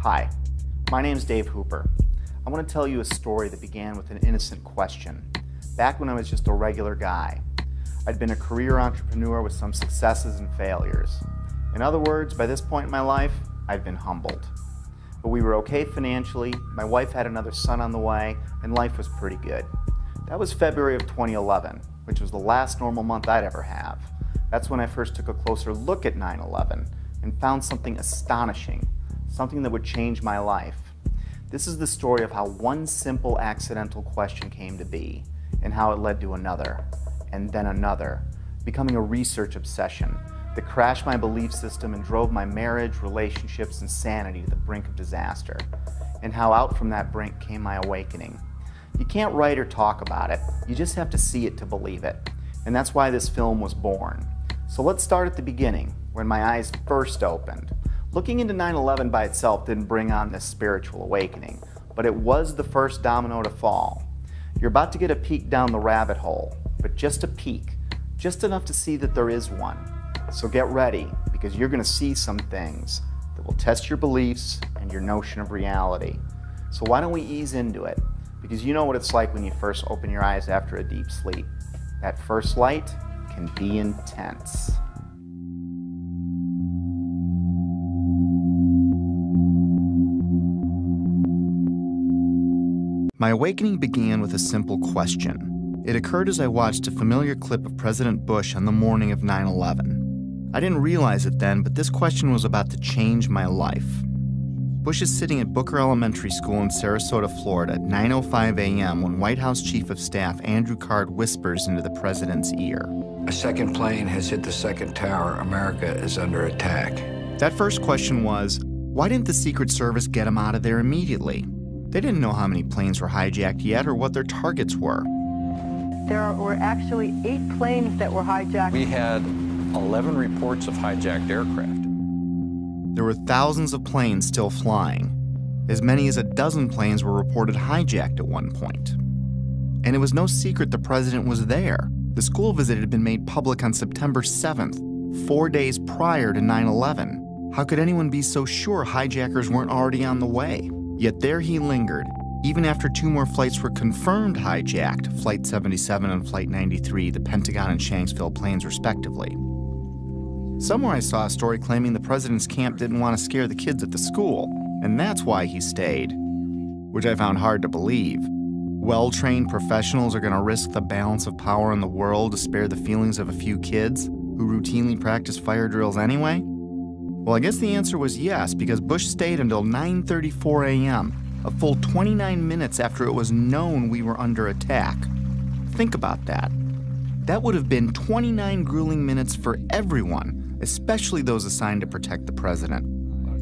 Hi, my name's Dave Hooper. I want to tell you a story that began with an innocent question. Back when I was just a regular guy, I'd been a career entrepreneur with some successes and failures. In other words, by this point in my life, I'd been humbled. But we were okay financially, my wife had another son on the way, and life was pretty good. That was February of 2011, which was the last normal month I'd ever have. That's when I first took a closer look at 9/11 and found something astonishing, something that would change my life. This is the story of how one simple accidental question came to be, and how it led to another, and then another, becoming a research obsession that crashed my belief system and drove my marriage, relationships, and sanity to the brink of disaster, and how out from that brink came my awakening. You can't write or talk about it, you just have to see it to believe it, and that's why this film was born. So let's start at the beginning, when my eyes first opened. Looking into 9/11 by itself didn't bring on this spiritual awakening, but it was the first domino to fall. You're about to get a peek down the rabbit hole, but just a peek, just enough to see that there is one. So get ready, because you're going to see some things that will test your beliefs and your notion of reality. So why don't we ease into it? Because you know what it's like when you first open your eyes after a deep sleep. That first light can be intense. My awakening began with a simple question. It occurred as I watched a familiar clip of President Bush on the morning of 9/11. I didn't realize it then, but this question was about to change my life. Bush is sitting at Booker Elementary School in Sarasota, Florida at 9:05 a.m. when White House Chief of Staff Andrew Card whispers into the president's ear. A second plane has hit the second tower. America is under attack. That first question was, why didn't the Secret Service get him out of there immediately? They didn't know how many planes were hijacked yet or what their targets were. There were actually 8 planes that were hijacked. We had 11 reports of hijacked aircraft. There were thousands of planes still flying. As many as a dozen planes were reported hijacked at one point. And it was no secret the president was there. The school visit had been made public on September 7th, 4 days prior to 9/11. How could anyone be so sure hijackers weren't already on the way? Yet there he lingered, even after 2 more flights were confirmed hijacked, Flight 77 and Flight 93, the Pentagon and Shanksville planes respectively. Somewhere I saw a story claiming the president's camp didn't want to scare the kids at the school, and that's why he stayed, which I found hard to believe. Well-trained professionals are going to risk the balance of power in the world to spare the feelings of a few kids who routinely practice fire drills anyway? Well, I guess the answer was yes, because Bush stayed until 9:34 a.m., a full 29 minutes after it was known we were under attack. Think about that. That would have been 29 grueling minutes for everyone, especially those assigned to protect the president,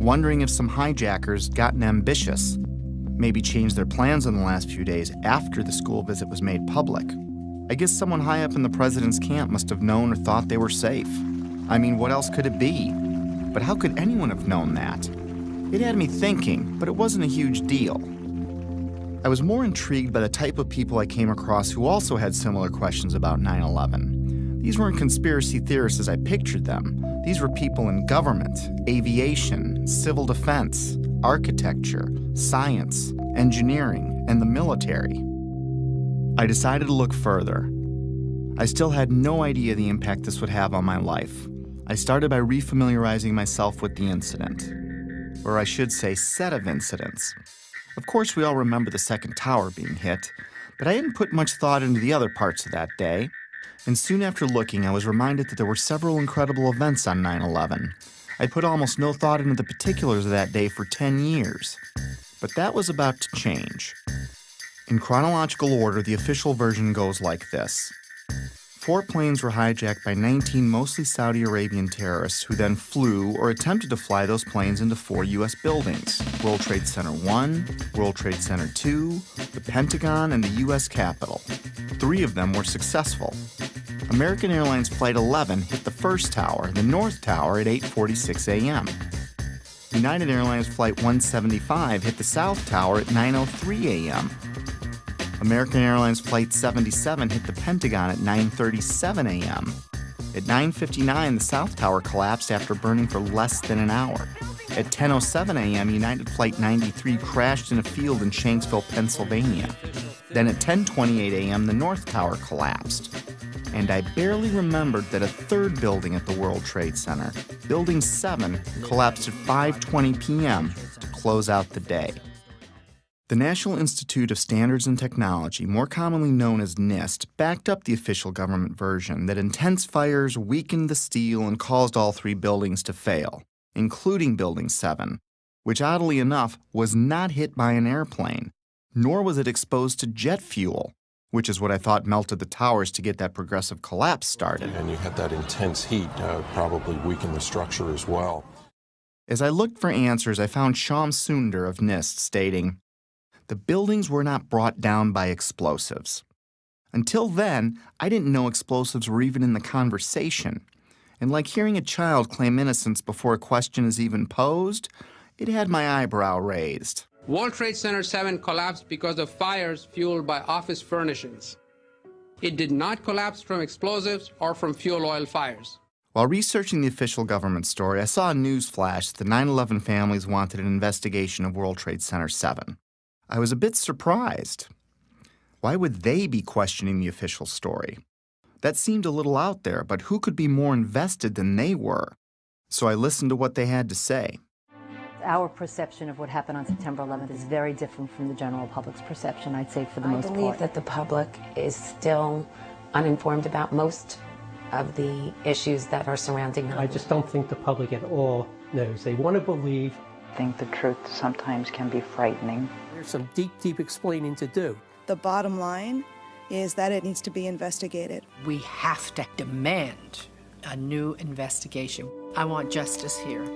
wondering if some hijackers gotten ambitious, maybe changed their plans in the last few days after the school visit was made public. I guess someone high up in the president's camp must have known or thought they were safe. I mean, what else could it be? But how could anyone have known that? It had me thinking, but it wasn't a huge deal. I was more intrigued by the type of people I came across who also had similar questions about 9/11. These weren't conspiracy theorists as I pictured them. These were people in government, aviation, civil defense, architecture, science, engineering, and the military. I decided to look further. I still had no idea the impact this would have on my life. I started by refamiliarizing myself with the incident, or I should say set of incidents. Of course, we all remember the second tower being hit, but I hadn't put much thought into the other parts of that day. And soon after looking, I was reminded that there were several incredible events on 9/11. I'd put almost no thought into the particulars of that day for 10 years. But that was about to change. In chronological order, the official version goes like this. 4 planes were hijacked by 19 mostly Saudi Arabian terrorists who then flew or attempted to fly those planes into 4 U.S. buildings: World Trade Center 1, World Trade Center 2, the Pentagon, and the U.S. Capitol. 3 of them were successful. American Airlines Flight 11 hit the first tower, the North Tower, at 8:46 a.m. United Airlines Flight 175 hit the South Tower at 9:03 a.m. American Airlines Flight 77 hit the Pentagon at 9:37 a.m. At 9:59, the South Tower collapsed after burning for less than an hour. At 10:07 a.m., United Flight 93 crashed in a field in Shanksville, Pennsylvania. Then at 10:28 a.m., the North Tower collapsed. And I barely remembered that a third building at the World Trade Center, Building 7, collapsed at 5:20 p.m. to close out the day. The National Institute of Standards and Technology, more commonly known as NIST, backed up the official government version that intense fires weakened the steel and caused all three buildings to fail, including Building 7, which oddly enough was not hit by an airplane, nor was it exposed to jet fuel, which is what I thought melted the towers to get that progressive collapse started. And you had that intense heat probably weakened the structure as well. As I looked for answers, I found Shyam Sundar of NIST stating, "The buildings were not brought down by explosives." Until then, I didn't know explosives were even in the conversation. And like hearing a child claim innocence before a question is even posed, it had my eyebrow raised. World Trade Center 7 collapsed because of fires fueled by office furnishings. It did not collapse from explosives or from fuel oil fires. While researching the official government story, I saw a news flash that the 9/11 families wanted an investigation of World Trade Center 7. I was a bit surprised. Why would they be questioning the official story? That seemed a little out there, but who could be more invested than they were? So I listened to what they had to say. Our perception of what happened on September 11th is very different from the general public's perception, I'd say, for the most part. I believe that the public is still uninformed about most of the issues that are surrounding them. I just don't think the public at all knows. They want to believe. I think the truth sometimes can be frightening. There's some deep, deep explaining to do. The bottom line is that it needs to be investigated. We have to demand a new investigation. I want justice here.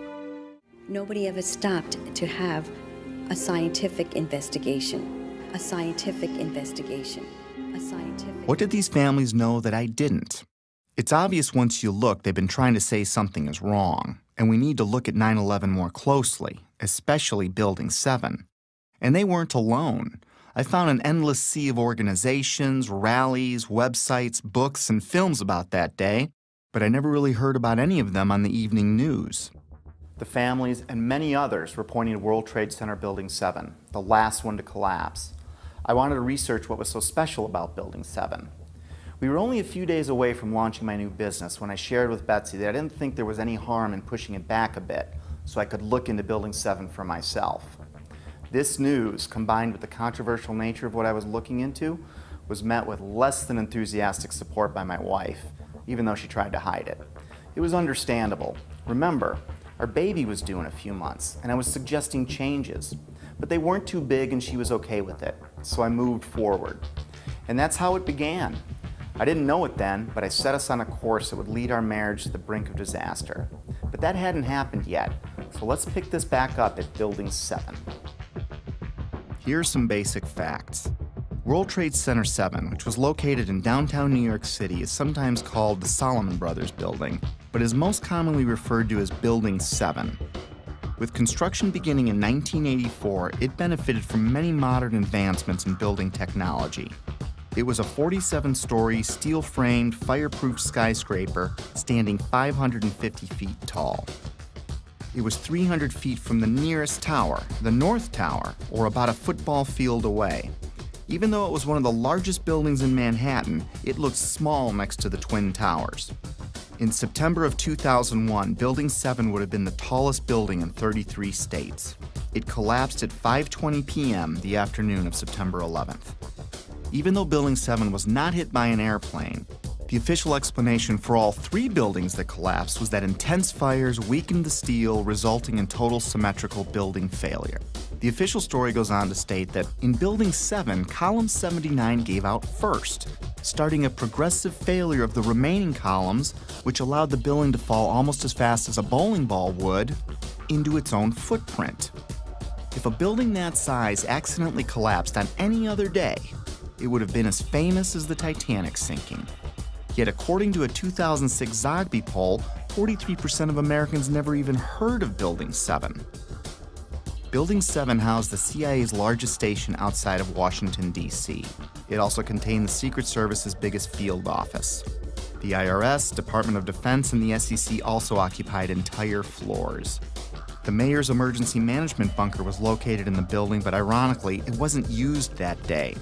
Nobody ever stopped to have a scientific investigation. A scientific investigation. A scientific... What did these families know that I didn't? It's obvious once you look, they've been trying to say something is wrong, and we need to look at 9/11 more closely, especially Building 7. And they weren't alone. I found an endless sea of organizations, rallies, websites, books, and films about that day, but I never really heard about any of them on the evening news. The families and many others were pointing to World Trade Center Building 7, the last one to collapse. I wanted to research what was so special about Building 7. We were only a few days away from launching my new business when I shared with Betsy that I didn't think there was any harm in pushing it back a bit so I could look into Building 7 for myself. This news, combined with the controversial nature of what I was looking into, was met with less than enthusiastic support by my wife, even though she tried to hide it. It was understandable. Remember, our baby was due in a few months, and I was suggesting changes, but they weren't too big and she was okay with it, so I moved forward. And that's how it began. I didn't know it then, but I set us on a course that would lead our marriage to the brink of disaster. But that hadn't happened yet, so let's pick this back up at Building 7. Here are some basic facts. World Trade Center 7, which was located in downtown New York City, is sometimes called the Salomon Brothers Building, but is most commonly referred to as Building 7. With construction beginning in 1984, it benefited from many modern advancements in building technology. It was a 47-story, steel-framed, fireproof skyscraper standing 550 feet tall. It was 300 feet from the nearest tower, the North Tower, or about a football field away. Even though it was one of the largest buildings in Manhattan, it looked small next to the Twin Towers. In September of 2001, Building 7 would have been the tallest building in 33 states. It collapsed at 5:20 p.m. the afternoon of September 11th. Even though Building 7 was not hit by an airplane, the official explanation for all three buildings that collapsed was that intense fires weakened the steel, resulting in total symmetrical building failure. The official story goes on to state that in Building 7, column 79 gave out first, starting a progressive failure of the remaining columns, which allowed the building to fall almost as fast as a bowling ball would into its own footprint. If a building that size accidentally collapsed on any other day, it would have been as famous as the Titanic sinking. Yet according to a 2006 Zogby poll, 43% of Americans never even heard of Building 7. Building 7 housed the CIA's largest station outside of Washington, D.C. It also contained the Secret Service's biggest field office. The IRS, Department of Defense, and the SEC also occupied entire floors. The mayor's emergency management bunker was located in the building, but ironically, it wasn't used that day.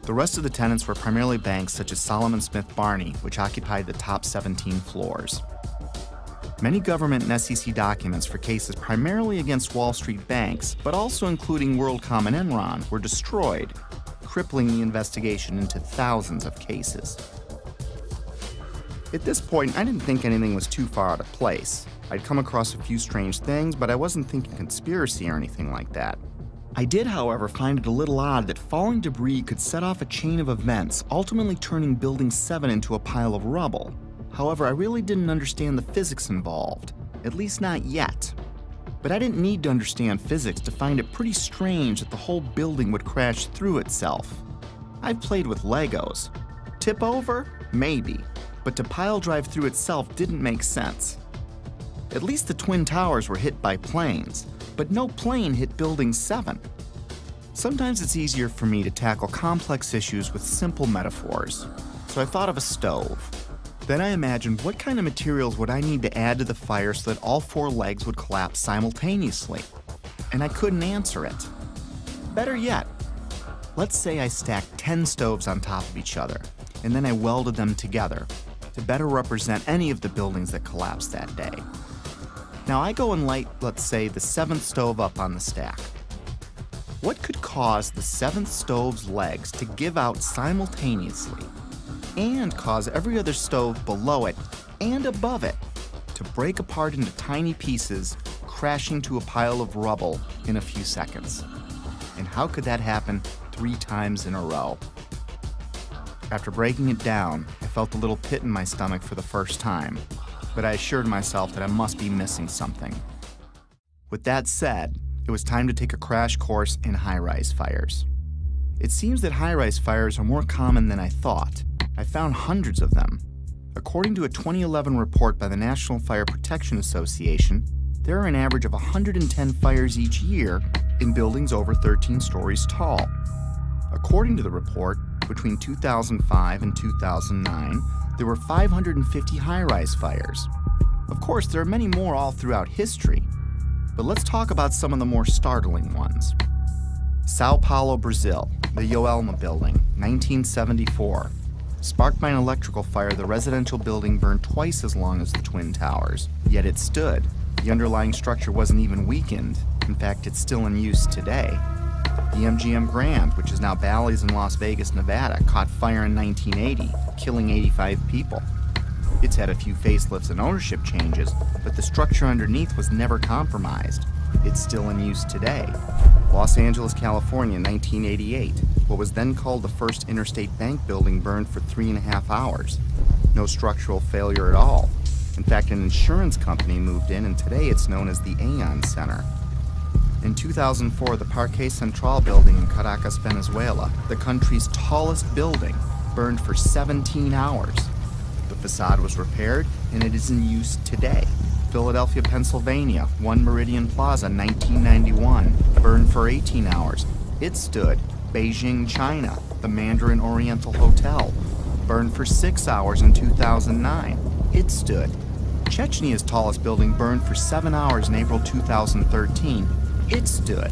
The rest of the tenants were primarily banks such as Solomon Smith Barney, which occupied the top 17 floors. Many government and SEC documents for cases primarily against Wall Street banks, but also including WorldCom and Enron, were destroyed, crippling the investigation into thousands of cases. At this point, I didn't think anything was too far out of place. I'd come across a few strange things, but I wasn't thinking conspiracy or anything like that. I did, however, find it a little odd that falling debris could set off a chain of events, ultimately turning Building 7 into a pile of rubble. However, I really didn't understand the physics involved, at least not yet. But I didn't need to understand physics to find it pretty strange that the whole building would crash through itself. I've played with Legos. Tip over? Maybe. But to pile drive through itself didn't make sense. At least the Twin Towers were hit by planes, but no plane hit Building 7. Sometimes it's easier for me to tackle complex issues with simple metaphors, so I thought of a stove. Then I imagined what kind of materials would I need to add to the fire so that all 4 legs would collapse simultaneously, and I couldn't answer it. Better yet, let's say I stacked 10 stoves on top of each other, and then I welded them together to better represent any of the buildings that collapsed that day. Now I go and light, let's say, the 7th stove up on the stack. What could cause the 7th stove's legs to give out simultaneously and cause every other stove below it and above it to break apart into tiny pieces, crashing to a pile of rubble in a few seconds? And how could that happen 3 times in a row? After breaking it down, I felt a little pit in my stomach for the first time, but I assured myself that I must be missing something. With that said, it was time to take a crash course in high-rise fires. It seems that high-rise fires are more common than I thought. I found hundreds of them. According to a 2011 report by the National Fire Protection Association, there are an average of 110 fires each year in buildings over 13 stories tall. According to the report, between 2005 and 2009, there were 550 high-rise fires. Of course, there are many more all throughout history, but let's talk about some of the more startling ones. Sao Paulo, Brazil, the Joelma building, 1974. Sparked by an electrical fire, the residential building burned twice as long as the Twin Towers, yet it stood. The underlying structure wasn't even weakened. In fact, it's still in use today. The MGM Grand, which is now Bally's in Las Vegas, Nevada, caught fire in 1980, killing 85 people. It's had a few facelifts and ownership changes, but the structure underneath was never compromised. It's still in use today. Los Angeles, California, 1988. What was then called the First Interstate Bank building burned for 3.5 hours. No structural failure at all. In fact, an insurance company moved in, and today it's known as the Aon Center. In 2004, the Parque Central building in Caracas, Venezuela, the country's tallest building, burned for 17 hours. The facade was repaired, and it is in use today. Philadelphia, Pennsylvania, One Meridian Plaza, 1991, burned for 18 hours. It stood. Beijing, China, the Mandarin Oriental Hotel, burned for 6 hours in 2009. It stood. Chechny's tallest building burned for 7 hours in April 2013. It stood.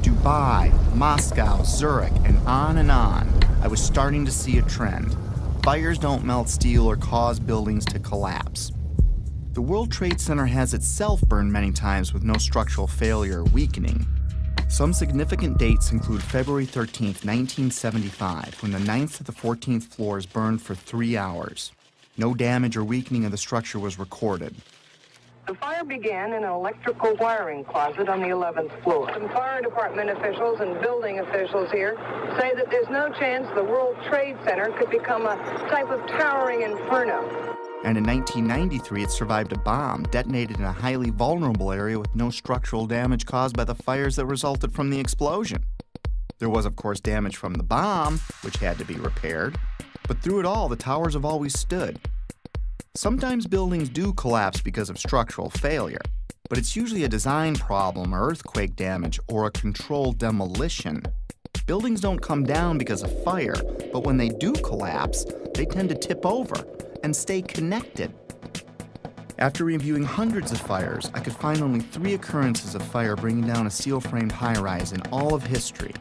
Dubai, Moscow, Zurich, and on and on. I was starting to see a trend. Fires don't melt steel or cause buildings to collapse. The World Trade Center has itself burned many times with no structural failure or weakening. Some significant dates include February 13, 1975, when the 9th to the 14th floors burned for 3 hours. No damage or weakening of the structure was recorded. The fire began in an electrical wiring closet on the 11th floor. Some fire department officials and building officials here say that there's no chance the World Trade Center could become a type of towering inferno. And in 1993, it survived a bomb detonated in a highly vulnerable area with no structural damage caused by the fires that resulted from the explosion. There was, of course, damage from the bomb, which had to be repaired, but through it all, the towers have always stood. Sometimes buildings do collapse because of structural failure, but it's usually a design problem or earthquake damage or a controlled demolition. Buildings don't come down because of fire, but when they do collapse, they tend to tip over and stay connected. After reviewing hundreds of fires, I could find only 3 occurrences of fire bringing down a steel-framed high-rise in all of history,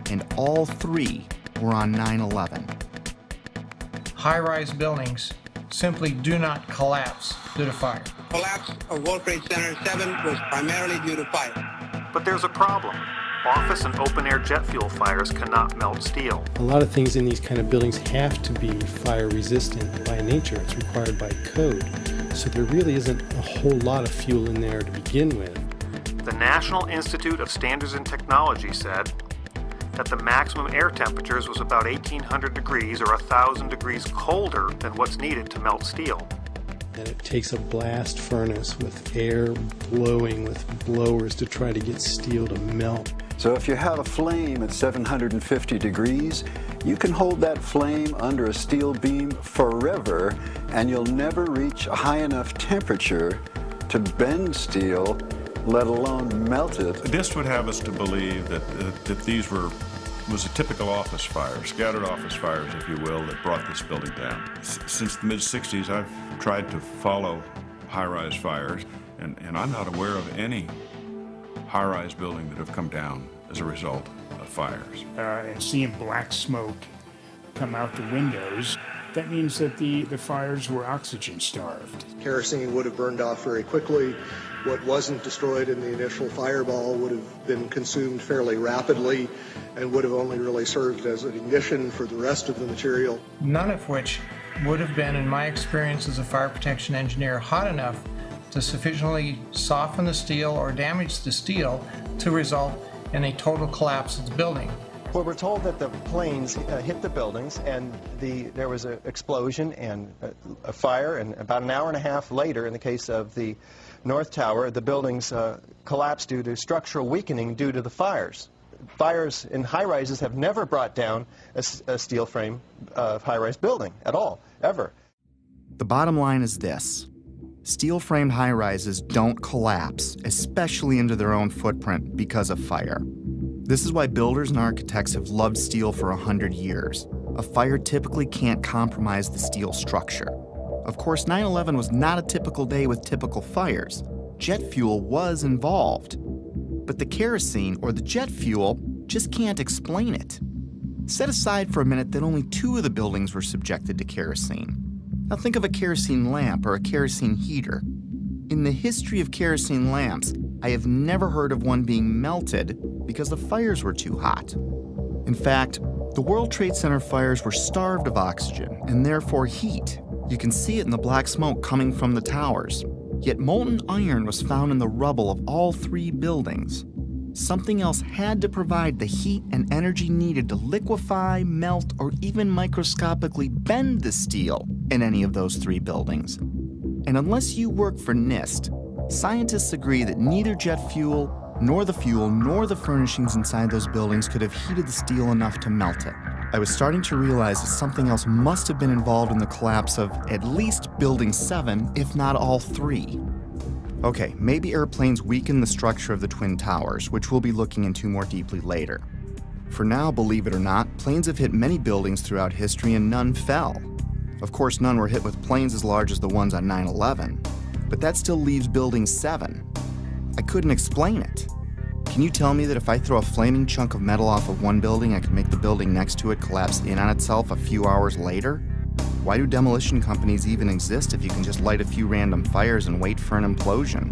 and all 3 were on 9/11. High-rise buildings simply do not collapse due to fire. Collapse of World Trade Center 7 was primarily due to fire. But there's a problem. Office and open-air jet fuel fires cannot melt steel. A lot of things in these kind of buildings have to be fire resistant by nature. It's required by code. So there really isn't a whole lot of fuel in there to begin with. The National Institute of Standards and Technology said that the maximum air temperatures was about 1,800 degrees or 1,000 degrees colder than what's needed to melt steel. And it takes a blast furnace with air blowing with blowers to try to get steel to melt. So if you have a flame at 750 degrees, you can hold that flame under a steel beam forever, and you'll never reach a high enough temperature to bend steel, let alone melt it. This would have us to believe that these was a typical office fire, scattered office fires, if you will, that brought this building down. Since the mid-60s, I've tried to follow high-rise fires, and I'm not aware of any high-rise building that have come down as a result of fires. And seeing black smoke come out the windows, that means that the fires were oxygen-starved. Kerosene would have burned off very quickly. What wasn't destroyed in the initial fireball would have been consumed fairly rapidly and would have only really served as an ignition for the rest of the material. None of which would have been, in my experience as a fire protection engineer, hot enough to sufficiently soften the steel or damage the steel to result in a total collapse of the building. Well, we're told that the planes hit the buildings and there was an explosion and a fire, and about an hour and a half later, in the case of the North Tower, the buildings collapsed due to structural weakening due to the fires. Fires in high-rises have never brought down a steel frame high-rise building at all, ever. The bottom line is this. Steel-framed high-rises don't collapse, especially into their own footprint, because of fire. This is why builders and architects have loved steel for 100 years. A fire typically can't compromise the steel structure. Of course, 9/11 was not a typical day with typical fires. Jet fuel was involved. But the kerosene or the jet fuel just can't explain it. Set aside for a minute that only 2 of the buildings were subjected to kerosene. Now think of a kerosene lamp or a kerosene heater. In the history of kerosene lamps, I have never heard of one being melted because the fires were too hot. In fact, the World Trade Center fires were starved of oxygen and therefore heat. You can see it in the black smoke coming from the towers. Yet molten iron was found in the rubble of all 3 buildings. Something else had to provide the heat and energy needed to liquefy, melt, or even microscopically bend the steel in any of those 3 buildings. And unless you work for NIST, scientists agree that neither jet fuel, nor the furnishings inside those buildings could have heated the steel enough to melt it. I was starting to realize that something else must have been involved in the collapse of at least Building 7, if not all 3. Okay, maybe airplanes weakened the structure of the Twin Towers, which we'll be looking into more deeply later. For now, believe it or not, planes have hit many buildings throughout history and none fell. Of course, none were hit with planes as large as the ones on 9/11, but that still leaves Building 7. I couldn't explain it. Can you tell me that if I throw a flaming chunk of metal off of one building, I can make the building next to it collapse in on itself a few hours later? Why do demolition companies even exist if you can just light a few random fires and wait for an implosion?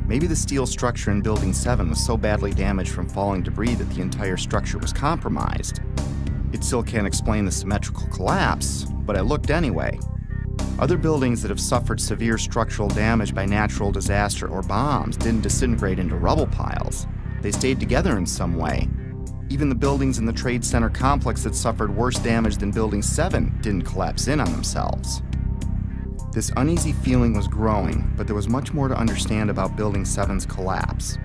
Maybe the steel structure in Building 7 was so badly damaged from falling debris that the entire structure was compromised. It still can't explain the symmetrical collapse, but I looked anyway. Other buildings that have suffered severe structural damage by natural disaster or bombs didn't disintegrate into rubble piles. They stayed together in some way. Even the buildings in the Trade Center complex that suffered worse damage than Building 7 didn't collapse in on themselves. This uneasy feeling was growing, but there was much more to understand about Building 7's collapse,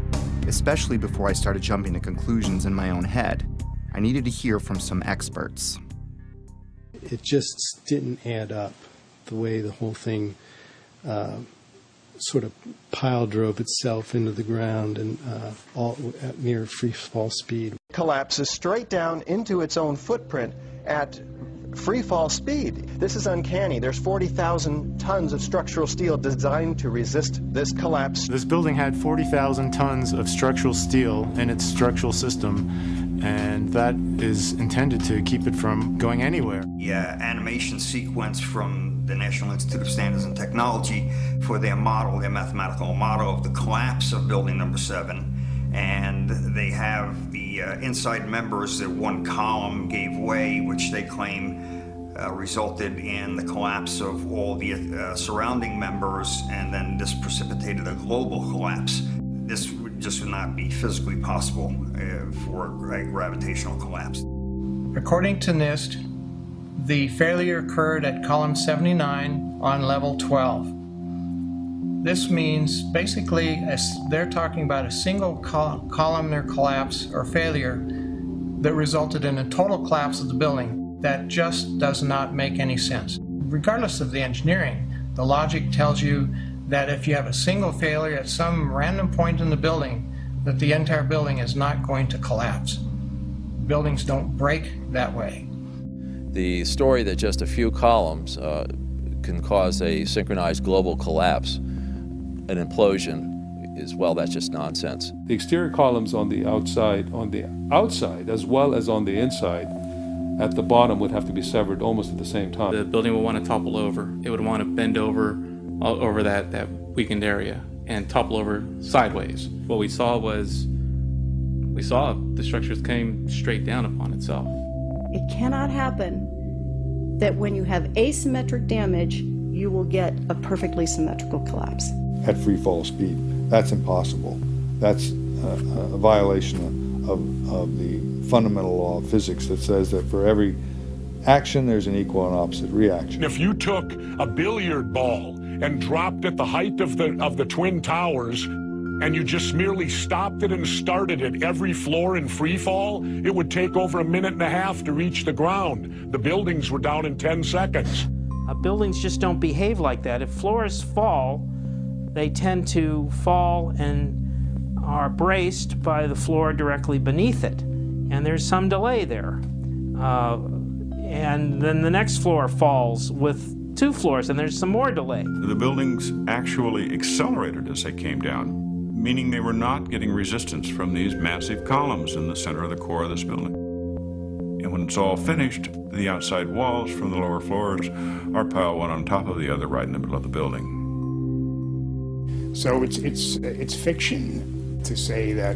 especially before I started jumping to conclusions in my own head. I needed to hear from some experts. It just didn't add up, the way the whole thing sort of pile drove itself into the ground and all at near free fall speed. Collapses straight down into its own footprint at free fall speed. This is uncanny. There's 40,000 tons of structural steel designed to resist this collapse. This building had 40,000 tons of structural steel in its structural system, and that is intended to keep it from going anywhere. The animation sequence from the National Institute of Standards and Technology for their model, their mathematical model of the collapse of building number 7. And they have the inside members that one column gave way, which they claim resulted in the collapse of all the surrounding members, and then this precipitated a global collapse. This would just not be physically possible for a gravitational collapse. According to NIST, the failure occurred at column 79 on level 12. This means basically they're talking about a single columnar collapse or failure that resulted in a total collapse of the building. That just does not make any sense. Regardless of the engineering, the logic tells you that if you have a single failure at some random point in the building, that the entire building is not going to collapse. Buildings don't break that way. The story that just a few columns can cause a synchronized global collapse, an implosion, is, well, that's just nonsense. The exterior columns on the outside as well as on the inside at the bottom would have to be severed almost at the same time. The building would want to topple over. It would want to bend over that weakened area and topple over sideways. What we saw the structures came straight down upon itself. It cannot happen that when you have asymmetric damage, you will get a perfectly symmetrical collapse. At free fall speed. That's impossible. That's a violation of the fundamental law of physics that says that for every action there's an equal and opposite reaction. If you took a billiard ball and dropped at the height of the Twin Towers and you just merely stopped it and started at every floor in free fall, it would take over 1.5 minutes to reach the ground. The buildings were down in 10 seconds. Buildings just don't behave like that. If floors fall, they tend to fall and are braced by the floor directly beneath it. And there's some delay there. And then the next floor falls with 2 floors, and there's some more delay. The buildings actually accelerated as they came down, meaning they were not getting resistance from these massive columns in the center of the core of this building. And when it's all finished, the outside walls from the lower floors are piled one on top of the other right in the middle of the building. So it's fiction to say that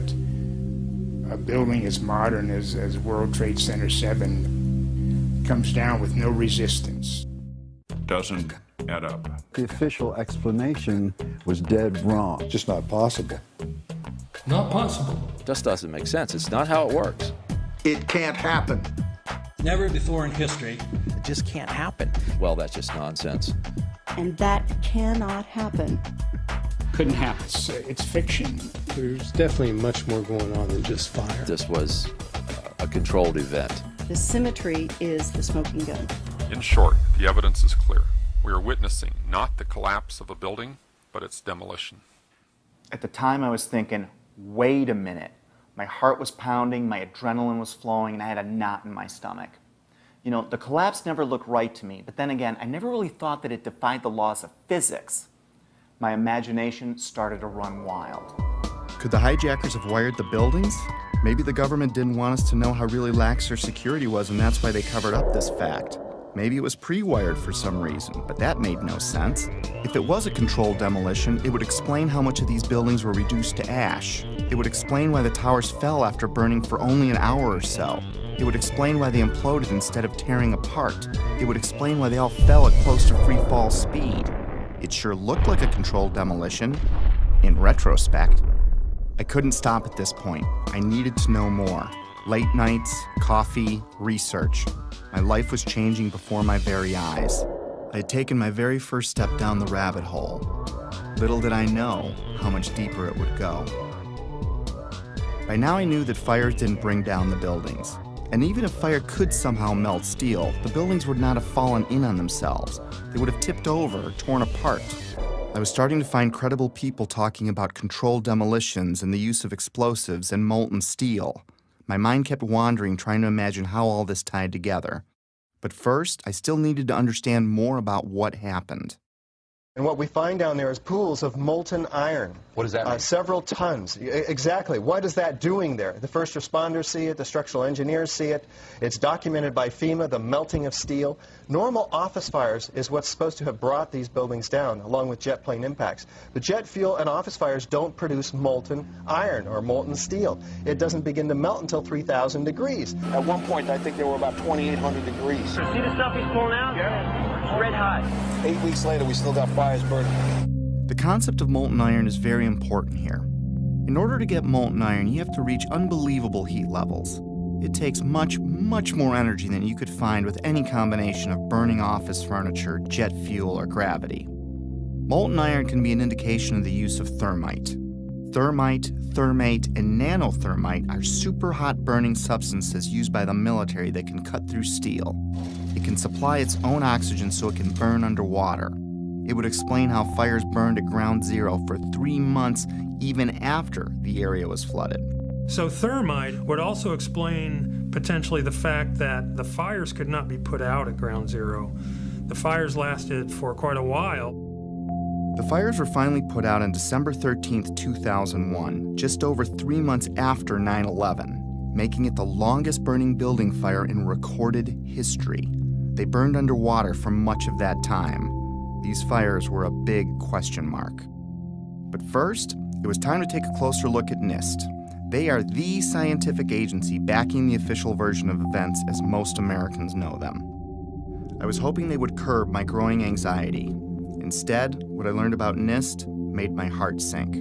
a building as modern as World Trade Center 7 comes down with no resistance. Doesn't add up. The official explanation was dead wrong. Just not possible. Not possible. Just doesn't make sense. It's not how it works. It can't happen. Never before in history. It just can't happen. Well, that's just nonsense. And that cannot happen. Couldn't happen. It's fiction. There's definitely much more going on than just fire. This was a controlled event. The symmetry is the smoking gun. In short, the evidence is clear. We are witnessing not the collapse of a building, but its demolition. At the time, I was thinking, wait a minute. My heart was pounding, my adrenaline was flowing, and I had a knot in my stomach. You know, the collapse never looked right to me, but then again, I never really thought that it defied the laws of physics. My imagination started to run wild. Could the hijackers have wired the buildings? Maybe the government didn't want us to know how really lax their security was, and that's why they covered up this fact. Maybe it was pre-wired for some reason, but that made no sense. If it was a controlled demolition, it would explain how much of these buildings were reduced to ash. It would explain why the towers fell after burning for only an hour or so. It would explain why they imploded instead of tearing apart. It would explain why they all fell at close to free fall speed. It sure looked like a controlled demolition, in retrospect. I couldn't stop at this point. I needed to know more. Late nights, coffee, research. My life was changing before my very eyes. I had taken my very first step down the rabbit hole. Little did I know how much deeper it would go. By now I knew that fires didn't bring down the buildings. And even if fire could somehow melt steel, the buildings would not have fallen in on themselves. They would have tipped over or torn apart. I was starting to find credible people talking about controlled demolitions and the use of explosives and molten steel. My mind kept wandering, trying to imagine how all this tied together. But first, I still needed to understand more about what happened. And what we find down there is pools of molten iron. What does that mean? Several tons. Exactly. What is that doing there? The first responders see it. The structural engineers see it. It's documented by FEMA, the melting of steel. Normal office fires is what's supposed to have brought these buildings down, along with jet plane impacts. But jet fuel and office fires don't produce molten iron or molten steel. It doesn't begin to melt until 3,000 degrees. At one point, I think they were about 2,800 degrees. See the stuff he's pulling out? Yeah. It's red hot. 8 weeks later, we still got fires burning. The concept of molten iron is very important here. In order to get molten iron, you have to reach unbelievable heat levels. It takes much, much more energy than you could find with any combination of burning office furniture, jet fuel, or gravity. Molten iron can be an indication of the use of thermite. Thermite, thermate, and nanothermite are super hot burning substances used by the military that can cut through steel. It can supply its own oxygen so it can burn underwater. It would explain how fires burned at ground zero for 3 months even after the area was flooded. So thermite would also explain potentially the fact that the fires could not be put out at ground zero. The fires lasted for quite a while. The fires were finally put out on December 13, 2001, just over 3 months after 9/11, making it the longest burning building fire in recorded history. They burned underwater for much of that time. These fires were a big question mark. But first, it was time to take a closer look at NIST. They are the scientific agency backing the official version of events as most Americans know them. I was hoping they would curb my growing anxiety. Instead, what I learned about NIST made my heart sink.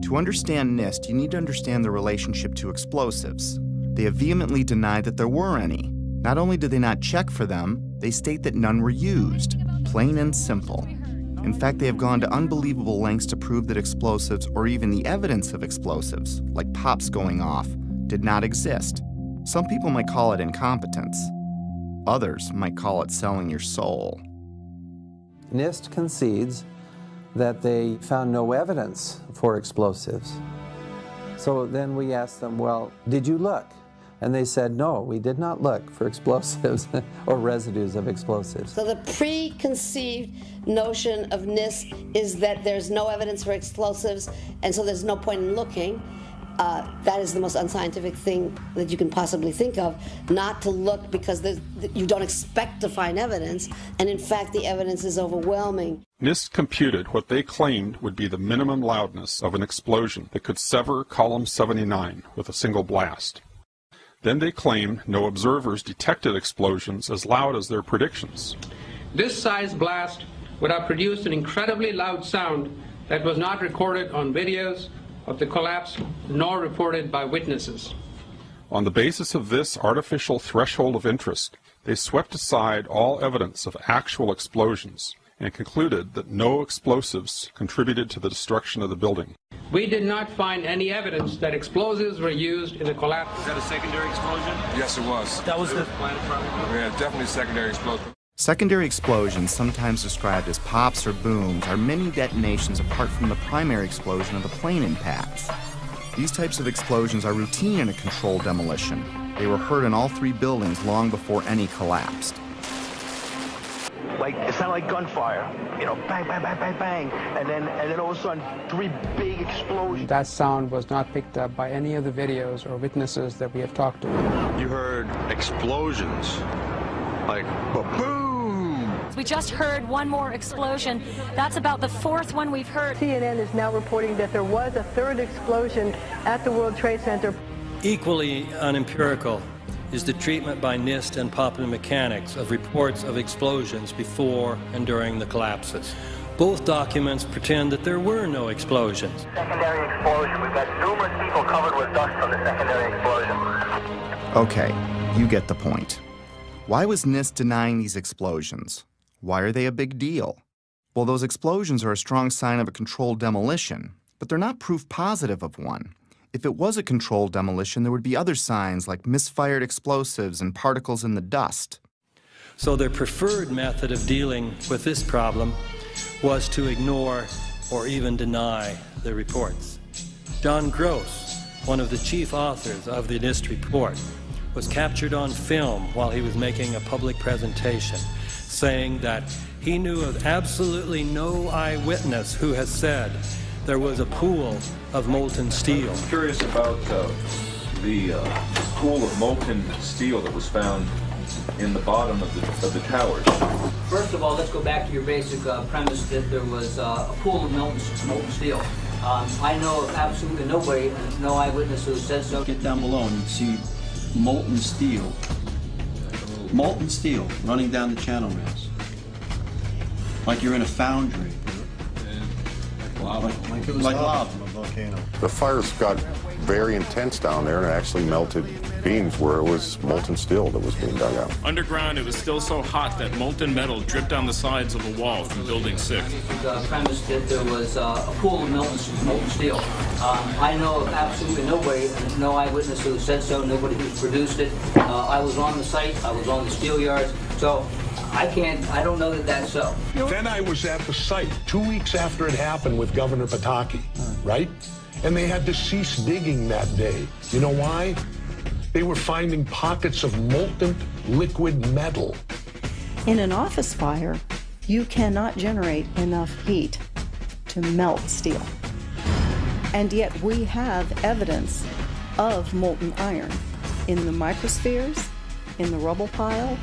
To understand NIST, you need to understand the relationship to explosives. They have vehemently denied that there were any. Not only did they not check for them, they state that none were used. Plain and simple. In fact, they have gone to unbelievable lengths to prove that explosives, or even the evidence of explosives, like pops going off, did not exist. Some people might call it incompetence. Others might call it selling your soul. NIST concedes that they found no evidence for explosives. So then we asked them, well, did you look? And they said, no, we did not look for explosives or residues of explosives. So the preconceived notion of NIST is that there's no evidence for explosives, and so there's no point in looking. That is the most unscientific thing that you can possibly think of, not to look because you don't expect to find evidence, and in fact the evidence is overwhelming. NIST computed what they claimed would be the minimum loudness of an explosion that could sever column 79 with a single blast. Then they claimed no observers detected explosions as loud as their predictions. This size blast would have produced an incredibly loud sound that was not recorded on videos of the collapse nor reported by witnesses. On the basis of this artificial threshold of interest, they swept aside all evidence of actual explosions and concluded that no explosives contributed to the destruction of the building. We did not find any evidence that explosives were used in the collapse. Is that a secondary explosion? Yes, it was. That was the Yeah, definitely secondary explosion. Secondary explosions, sometimes described as pops or booms, are mini detonations apart from the primary explosion of the plane impacts. These types of explosions are routine in a controlled demolition. They were heard in all 3 buildings long before any collapsed. Like, it sounded like gunfire, you know, bang, bang, bang, bang, bang, and then all of a sudden, 3 big explosions. That sound was not picked up by any of the videos or witnesses that we have talked to. You heard explosions, like boom. We just heard one more explosion. That's about the 4th one we've heard. CNN is now reporting that there was a 3rd explosion at the World Trade Center. Equally unempirical is the treatment by NIST and Popular Mechanics of reports of explosions before and during the collapses. Both documents pretend that there were no explosions. Secondary explosion. We've got numerous people covered with dust from the secondary explosion. Okay, you get the point. Why was NIST denying these explosions? Why are they a big deal? Well, those explosions are a strong sign of a controlled demolition, but they're not proof positive of one. If it was a controlled demolition, there would be other signs like misfired explosives and particles in the dust. So their preferred method of dealing with this problem was to ignore or even deny the reports. John Gross, one of the chief authors of the NIST report, was captured on film while he was making a public presentation, saying that he knew of absolutely no eyewitness who has said there was a pool of molten steel. I'm curious about the pool of molten steel that was found in the bottom of the towers. First of all, let's go back to your basic premise that there was a pool of molten steel. I know of absolutely nobody, no eyewitness who said so. Get down below and you see molten steel running down the channel rails. Like you're in a foundry. Like lava. From a volcano. The fires got very intense down there and it actually melted beams where it was molten steel that was being dug out. Underground, it was still so hot that molten metal dripped down the sides of the wall from Building 6. The premise that there was a pool of molten steel. I know of absolutely nobody, no eyewitness who said so, nobody who's produced it. I was on the site, I was on the steel yards, so I don't know that that's so. Then I was at the site 2 weeks after it happened with Governor Pataki, right? And they had to cease digging that day. You know why? They were finding pockets of molten liquid metal. In an office fire, you cannot generate enough heat to melt steel. And yet we have evidence of molten iron in the microspheres, in the rubble pile,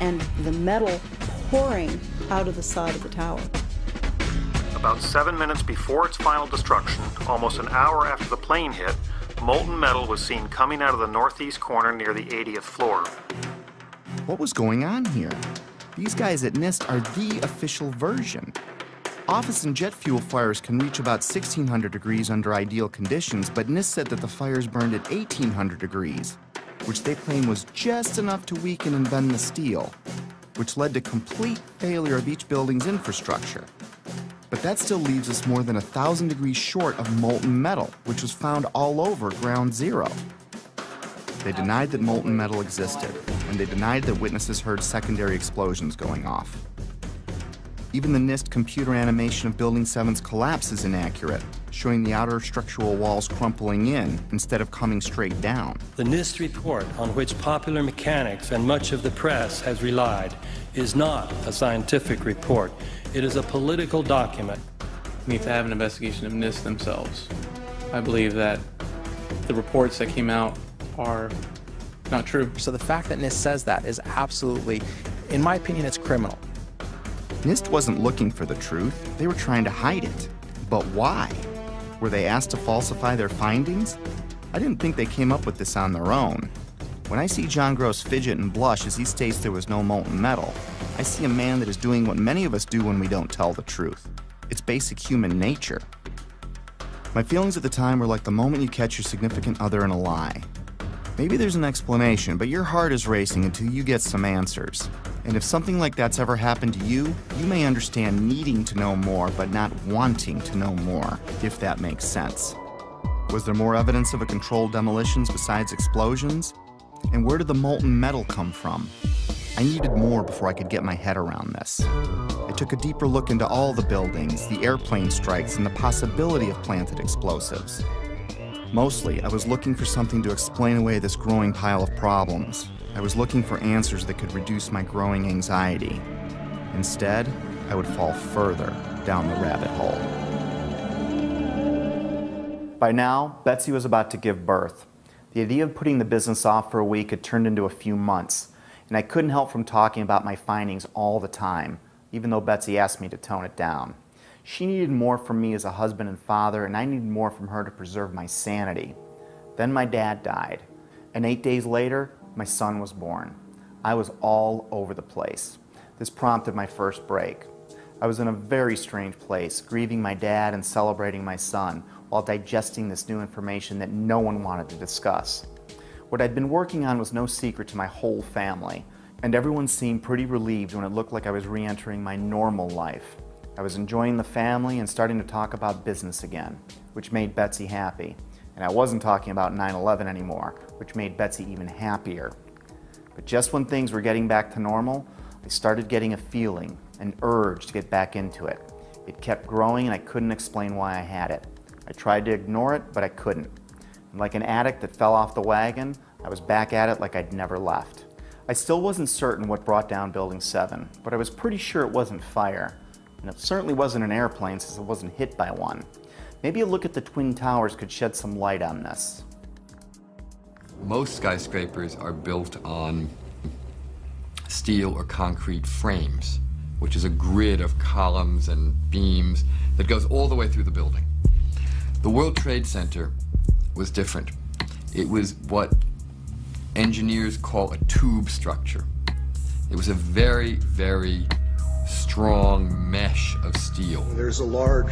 and the metal pouring out of the side of the tower. About 7 minutes before its final destruction, almost an hour after the plane hit, molten metal was seen coming out of the northeast corner near the 80th floor. What was going on here? These guys at NIST are the official version. Office and jet fuel fires can reach about 1,600 degrees under ideal conditions, but NIST said that the fires burned at 1,800 degrees, which they claim was just enough to weaken and bend the steel, which led to complete failure of each building's infrastructure. But that still leaves us more than 1,000 degrees short of molten metal, which was found all over Ground Zero. They denied that molten metal existed, and they denied that witnesses heard secondary explosions going off. Even the NIST computer animation of Building 7's collapse is inaccurate, showing the outer structural walls crumpling in instead of coming straight down. The NIST report, on which popular mechanics and much of the press has relied, is not a scientific report. It is a political document. We need to have an investigation of NIST themselves. I believe that the reports that came out are not true. So the fact that NIST says that is absolutely, in my opinion, it's criminal. NIST wasn't looking for the truth. They were trying to hide it. But why? Were they asked to falsify their findings? I didn't think they came up with this on their own. When I see John Gross fidget and blush as he states there was no molten metal, I see a man that is doing what many of us do when we don't tell the truth. It's basic human nature. My feelings at the time were like the moment you catch your significant other in a lie. Maybe there's an explanation, but your heart is racing until you get some answers. And if something like that's ever happened to you, you may understand needing to know more, but not wanting to know more, if that makes sense. Was there more evidence of a controlled demolitions besides explosions? And where did the molten metal come from? I needed more before I could get my head around this. I took a deeper look into all the buildings, the airplane strikes, and the possibility of planted explosives. Mostly, I was looking for something to explain away this growing pile of problems. I was looking for answers that could reduce my growing anxiety. Instead, I would fall further down the rabbit hole. By now, Betsy was about to give birth. The idea of putting the business off for a week had turned into a few months, and I couldn't help from talking about my findings all the time, even though Betsy asked me to tone it down. She needed more from me as a husband and father, and I needed more from her to preserve my sanity. Then my dad died, and 8 days later, my son was born. I was all over the place. This prompted my first break. I was in a very strange place, grieving my dad and celebrating my son, while digesting this new information that no one wanted to discuss. What I'd been working on was no secret to my whole family, and everyone seemed pretty relieved when it looked like I was re-entering my normal life. I was enjoying the family and starting to talk about business again, which made Betsy happy. And I wasn't talking about 9/11 anymore, which made Betsy even happier. But just when things were getting back to normal, I started getting a feeling, an urge to get back into it. It kept growing and I couldn't explain why I had it. I tried to ignore it, but I couldn't. And like an addict that fell off the wagon, I was back at it like I'd never left. I still wasn't certain what brought down Building 7, but I was pretty sure it wasn't fire. And it certainly wasn't an airplane since it wasn't hit by one. Maybe a look at the Twin Towers could shed some light on this. Most skyscrapers are built on steel or concrete frames, which is a grid of columns and beams that goes all the way through the building. The World Trade Center was different. It was what engineers call a tube structure. It was a very, very strong mesh of steel. There's a large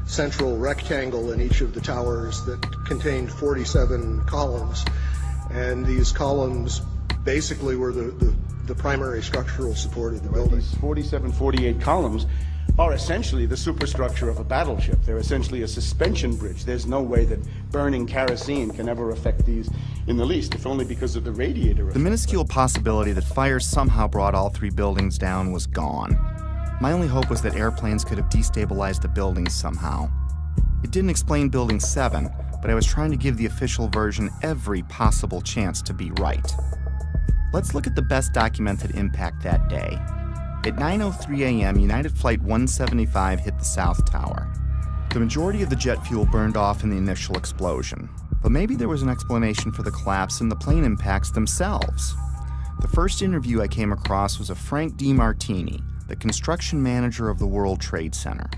central rectangle in each of the towers that contained 47 columns, and these columns basically were the primary structural support of the building. These 47, 48 columns are essentially the superstructure of a battleship. They're essentially a suspension bridge. There's no way that burning kerosene can ever affect these in the least, if only because of the radiator effect. The minuscule possibility that fire somehow brought all three buildings down was gone. My only hope was that airplanes could have destabilized the buildings somehow. It didn't explain Building 7, but I was trying to give the official version every possible chance to be right. Let's look at the best documented impact that day. At 9:03 a.m., United Flight 175 hit the South Tower. The majority of the jet fuel burned off in the initial explosion, but maybe there was an explanation for the collapse in the plane impacts themselves. The first interview I came across was of Frank DiMartini, the construction manager of the World Trade Center.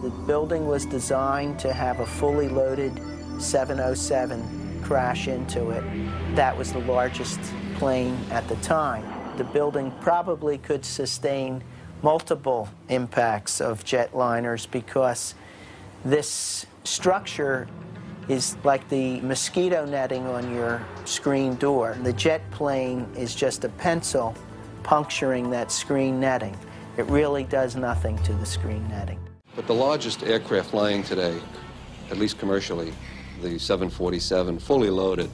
The building was designed to have a fully loaded 707 crash into it. That was the largest plane at the time. The building probably could sustain multiple impacts of jetliners because this structure is like the mosquito netting on your screen door. The jet plane is just a pencil puncturing that screen netting. It really does nothing to the screen netting. But the largest aircraft flying today, at least commercially, the 747, fully loaded,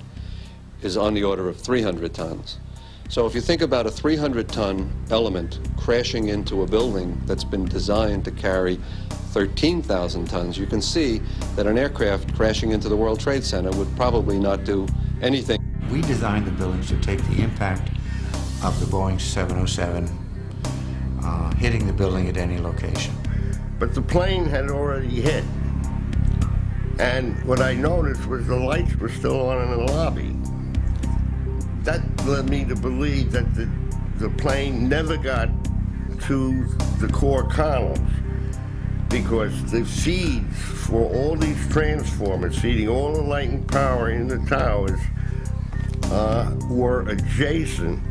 is on the order of 300 tons. So if you think about a 300-ton element crashing into a building that's been designed to carry 13,000 tons, you can see that an aircraft crashing into the World Trade Center would probably not do anything. We designed the buildings to take the impact of the Boeing 707 hitting the building at any location. But the plane had already hit. And what I noticed was the lights were still on in the lobby. That led me to believe that the plane never got to the core columns because the feeds for all these transformers feeding all the light and power in the towers were adjacent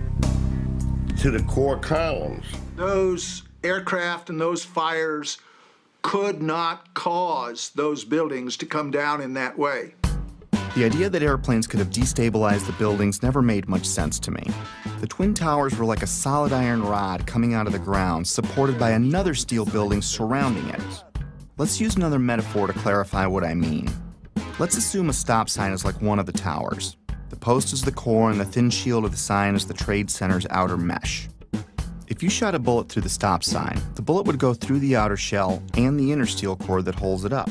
to the core columns. Those aircraft and those fires could not cause those buildings to come down in that way. The idea that airplanes could have destabilized the buildings never made much sense to me. The Twin Towers were like a solid iron rod coming out of the ground, supported by another steel building surrounding it. Let's use another metaphor to clarify what I mean. Let's assume a stop sign is like one of the towers. The post is the core and the thin shield of the sign is the Trade Center's outer mesh. If you shot a bullet through the stop sign, the bullet would go through the outer shell and the inner steel core that holds it up.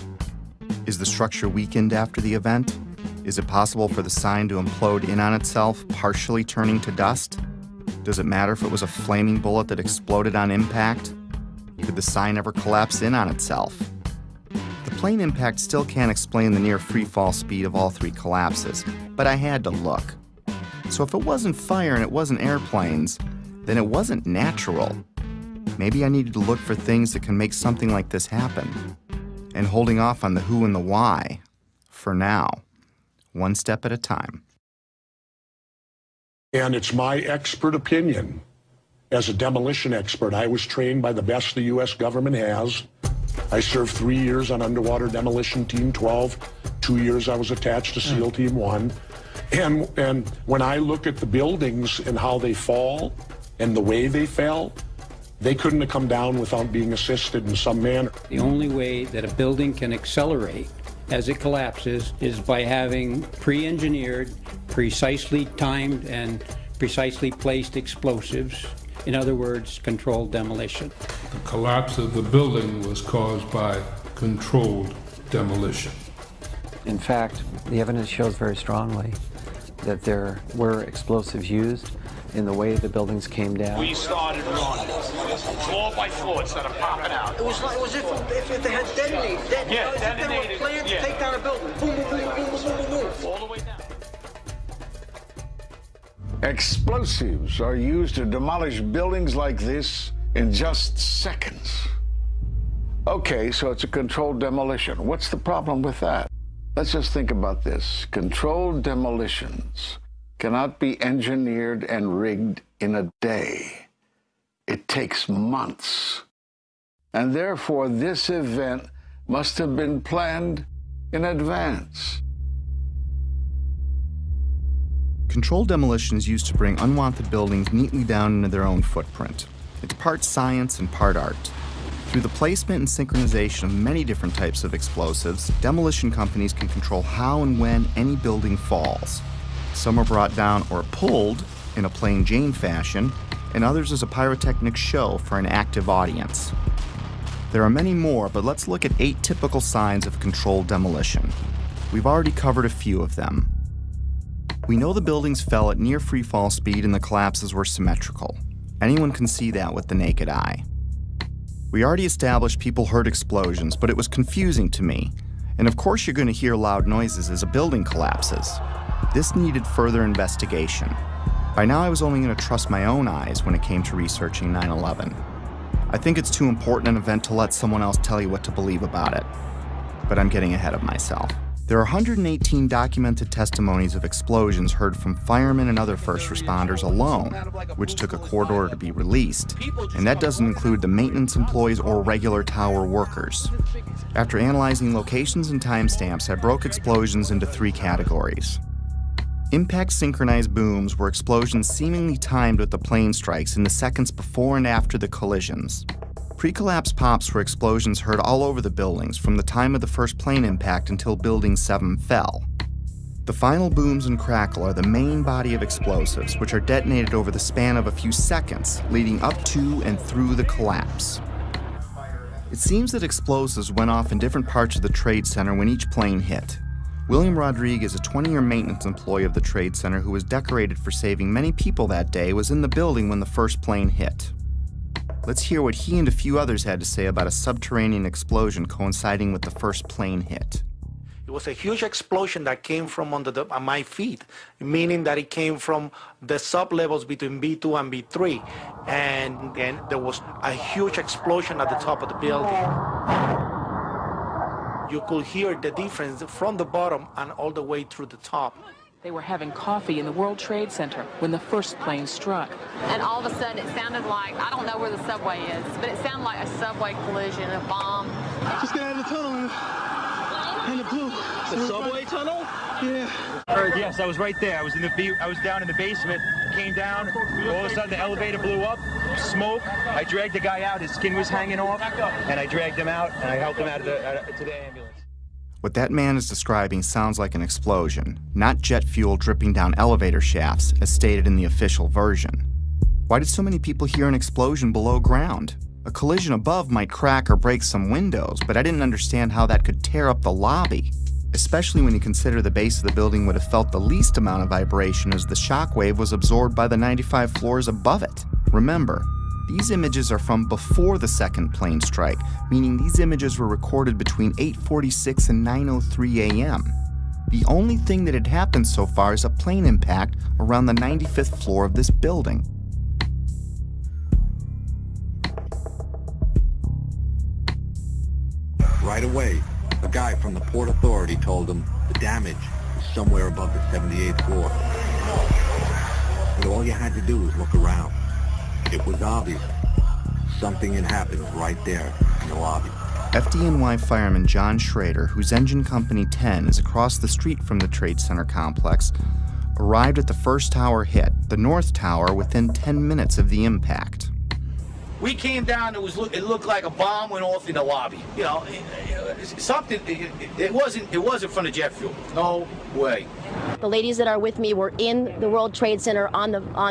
Is the structure weakened after the event? Is it possible for the sign to implode in on itself, partially turning to dust? Does it matter if it was a flaming bullet that exploded on impact? Could the sign ever collapse in on itself? The plane impact still can't explain the near free fall speed of all three collapses, but I had to look. So if it wasn't fire and it wasn't airplanes, then it wasn't natural. Maybe I needed to look for things that can make something like this happen. And holding off on the who and the why, for now, one step at a time. And it's my expert opinion, as a demolition expert, I was trained by the best the U.S. government has. I served 3 years on Underwater Demolition Team 12. 2 years I was attached to SEAL Team 1. And when I look at the buildings and how they fall, and the way they fell, they couldn't have come down without being assisted in some manner. The only way that a building can accelerate as it collapses is by having pre-engineered, precisely timed, and precisely placed explosives. In other words, controlled demolition. The collapse of the building was caused by controlled demolition. In fact, the evidence shows very strongly that there were explosives used in the way the buildings came down. We started running, floor by floor, instead of popping out. It was if they had detonated. Detonated. They were planned to take down a building. Boom, boom, boom, boom, boom, boom, boom. All the way down. Explosives are used to demolish buildings like this in just seconds. Okay, so it's a controlled demolition. What's the problem with that? Let's just think about this. Controlled demolitions cannot be engineered and rigged in a day. It takes months. And therefore, this event must have been planned in advance. Controlled demolition is used to bring unwanted buildings neatly down into their own footprint. It's part science and part art. Through the placement and synchronization of many different types of explosives, demolition companies can control how and when any building falls. Some are brought down or pulled in a plain Jane fashion, and others as a pyrotechnic show for an active audience. There are many more, but let's look at 8 typical signs of controlled demolition. We've already covered a few of them. We know the buildings fell at near free fall speed and the collapses were symmetrical. Anyone can see that with the naked eye. We already established people heard explosions, but it was confusing to me. And of course you're going to hear loud noises as a building collapses. This needed further investigation. By now I was only going to trust my own eyes when it came to researching 9/11. I think it's too important an event to let someone else tell you what to believe about it. But I'm getting ahead of myself. There are 118 documented testimonies of explosions heard from firemen and other first responders alone, which took a court order to be released, and that doesn't include the maintenance employees or regular tower workers. After analyzing locations and timestamps, I broke explosions into 3 categories. Impact synchronized booms were explosions seemingly timed with the plane strikes in the seconds before and after the collisions. Pre-collapse pops were explosions heard all over the buildings from the time of the first plane impact until Building 7 fell. The final booms and crackle are the main body of explosives, which are detonated over the span of a few seconds, leading up to and through the collapse. It seems that explosives went off in different parts of the Trade Center when each plane hit. William Rodriguez, a 20-year maintenance employee of the Trade Center who was decorated for saving many people that day, was in the building when the first plane hit. Let's hear what he and a few others had to say about a subterranean explosion coinciding with the first plane hit. It was a huge explosion that came from under my feet, meaning that it came from the sub-levels between B2 and B3. And then there was a huge explosion at the top of the building. You could hear the difference from the bottom and all the way through the top. They were having coffee in the World Trade Center when the first plane struck. And all of a sudden it sounded like, I don't know where the subway is, but it sounded like a subway collision, a bomb. Just got out of the tunnel and it blew. The subway tunnel? Yeah. Yes, I was right there. I was down in the basement, came down, all of a sudden the elevator blew up, smoke. I dragged the guy out, his skin was hanging off, and I dragged him out and I helped him out to the ambulance. What that man is describing sounds like an explosion, not jet fuel dripping down elevator shafts, as stated in the official version. Why did so many people hear an explosion below ground? A collision above might crack or break some windows, but I didn't understand how that could tear up the lobby, especially when you consider the base of the building would have felt the least amount of vibration as the shockwave was absorbed by the 95 floors above it. Remember, these images are from before the second plane strike, meaning these images were recorded between 8:46 and 9:03 a.m. The only thing that had happened so far is a plane impact around the 95th floor of this building. Right away, a guy from the Port Authority told him the damage was somewhere above the 78th floor. But all you had to do was look around. It was obvious. Something had happened right there in the lobby. FDNY fireman John Schrader, whose engine company 10 is across the street from the Trade Center complex, arrived at the first tower hit, the North Tower, within 10 minutes of the impact. We came down, it looked like a bomb went off in the lobby. You know, it wasn't from the jet fuel. No way. The ladies that are with me were in the World Trade Center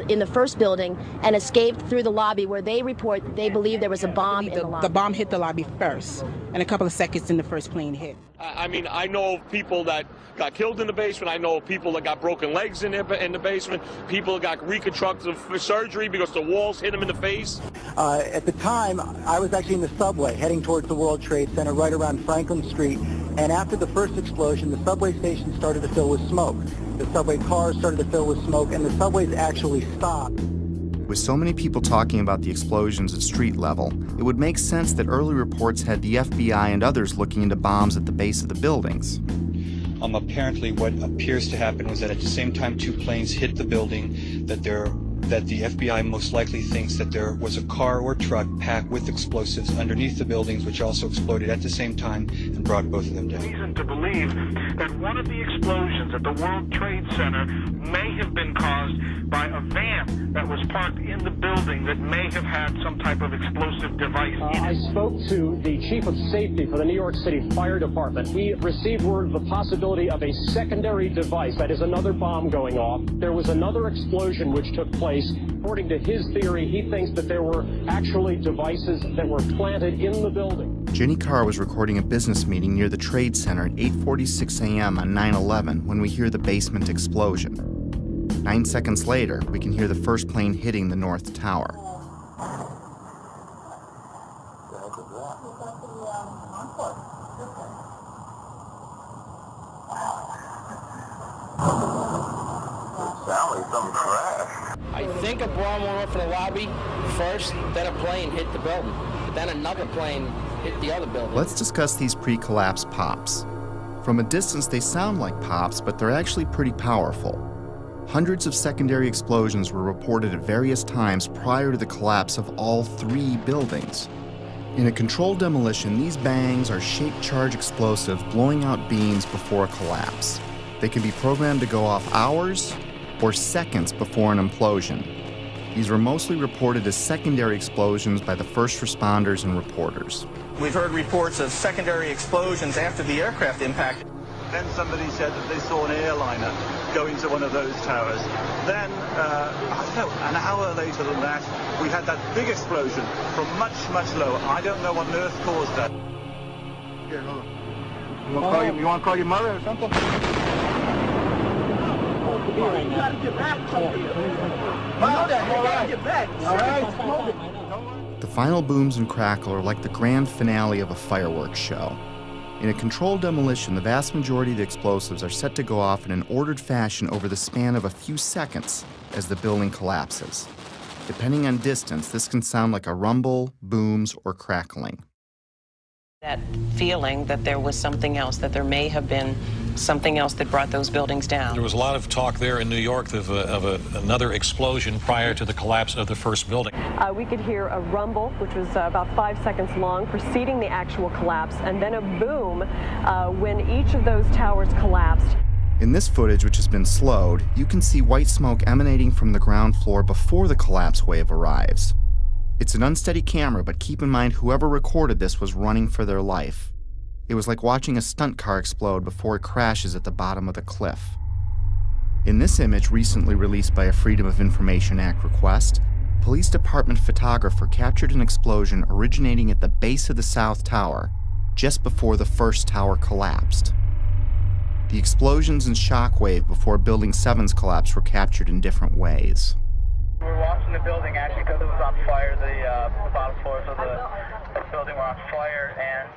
in the first building and escaped through the lobby, where they report they believe there was a bomb in the lobby. The bomb hit the lobby first, and a couple of seconds in the first plane hit. I mean, I know of people that got killed in the basement. I know of people that got broken legs in the basement. People got reconstructive surgery because the walls hit them in the face. At the time, I was actually in the subway heading towards the World Trade Center right around Franklin Street. And after the first explosion, the subway station started to fill with smoke. The subway cars started to fill with smoke, and the subways actually stopped. With so many people talking about the explosions at street level, it would make sense that early reports had the FBI and others looking into bombs at the base of the buildings. Apparently what appears to happen was that at the same time two planes hit the building, that the FBI most likely thinks that there was a car or truck packed with explosives underneath the buildings, which also exploded at the same time and brought both of them down. Reason to believe that one of the explosions at the World Trade Center may have been caused by a van that was parked in the building that may have had some type of explosive device in it. I spoke to the chief of safety for the New York City Fire Department. He received word of the possibility of a secondary device, that is another bomb going off. There was another explosion which took place. According to his theory, he thinks that there were actually devices that were planted in the building. Jenny Carr was recording a business meeting near the Trade Center at 8:46 a.m. on 9/11 when we hear the basement explosion. 9 seconds later, we can hear the first plane hitting the North Tower. I think a bomb went off in the lobby first, then a plane hit the building, but then another plane hit the other building. Let's discuss these pre-collapse pops. From a distance, they sound like pops, but they're actually pretty powerful. Hundreds of secondary explosions were reported at various times prior to the collapse of all 3 buildings. In a controlled demolition, these bangs are shaped charge explosive blowing out beams before a collapse. They can be programmed to go off hours or seconds before an implosion. These were mostly reported as secondary explosions by the first responders and reporters. We've heard reports of secondary explosions after the aircraft impact. Then somebody said that they saw an airliner go into one of those towers. Then, I don't know, an hour later than that, we had that big explosion from much, much lower. I don't know what on earth caused that. Here, hold on. You want to call your mother or something? You gotta get back. You gotta get back. All right. The final booms and crackle are like the grand finale of a fireworks show. In a controlled demolition, the vast majority of the explosives are set to go off in an ordered fashion over the span of a few seconds as the building collapses. Depending on distance, this can sound like a rumble, booms, or crackling. That feeling that there was something else, that there may have been something else that brought those buildings down. There was a lot of talk there in New York of another explosion prior to the collapse of the first building. We could hear a rumble, which was about 5 seconds long, preceding the actual collapse, and then a boom when each of those towers collapsed. In this footage, which has been slowed, you can see white smoke emanating from the ground floor before the collapse wave arrives. It's an unsteady camera, but keep in mind whoever recorded this was running for their life. It was like watching a stunt car explode before it crashes at the bottom of the cliff. In this image, recently released by a Freedom of Information Act request, police department photographer captured an explosion originating at the base of the South Tower, just before the first tower collapsed. The explosions and shockwave before Building 7's collapse were captured in different ways. We're watching the building actually because it was on fire. The bottom floors of the building were on fire, and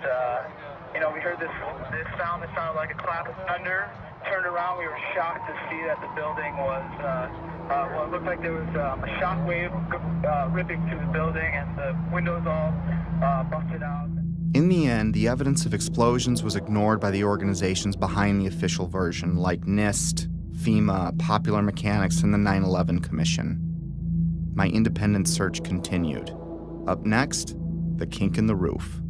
we heard this sound that sounded like a clap of thunder. Turned around, we were shocked to see that the building was, it looked like there was a shock wave ripping through the building, and the windows all busted out. In the end, the evidence of explosions was ignored by the organizations behind the official version, like NIST, FEMA, Popular Mechanics, and the 9/11 Commission. My independent search continued. Up next, the kink in the roof.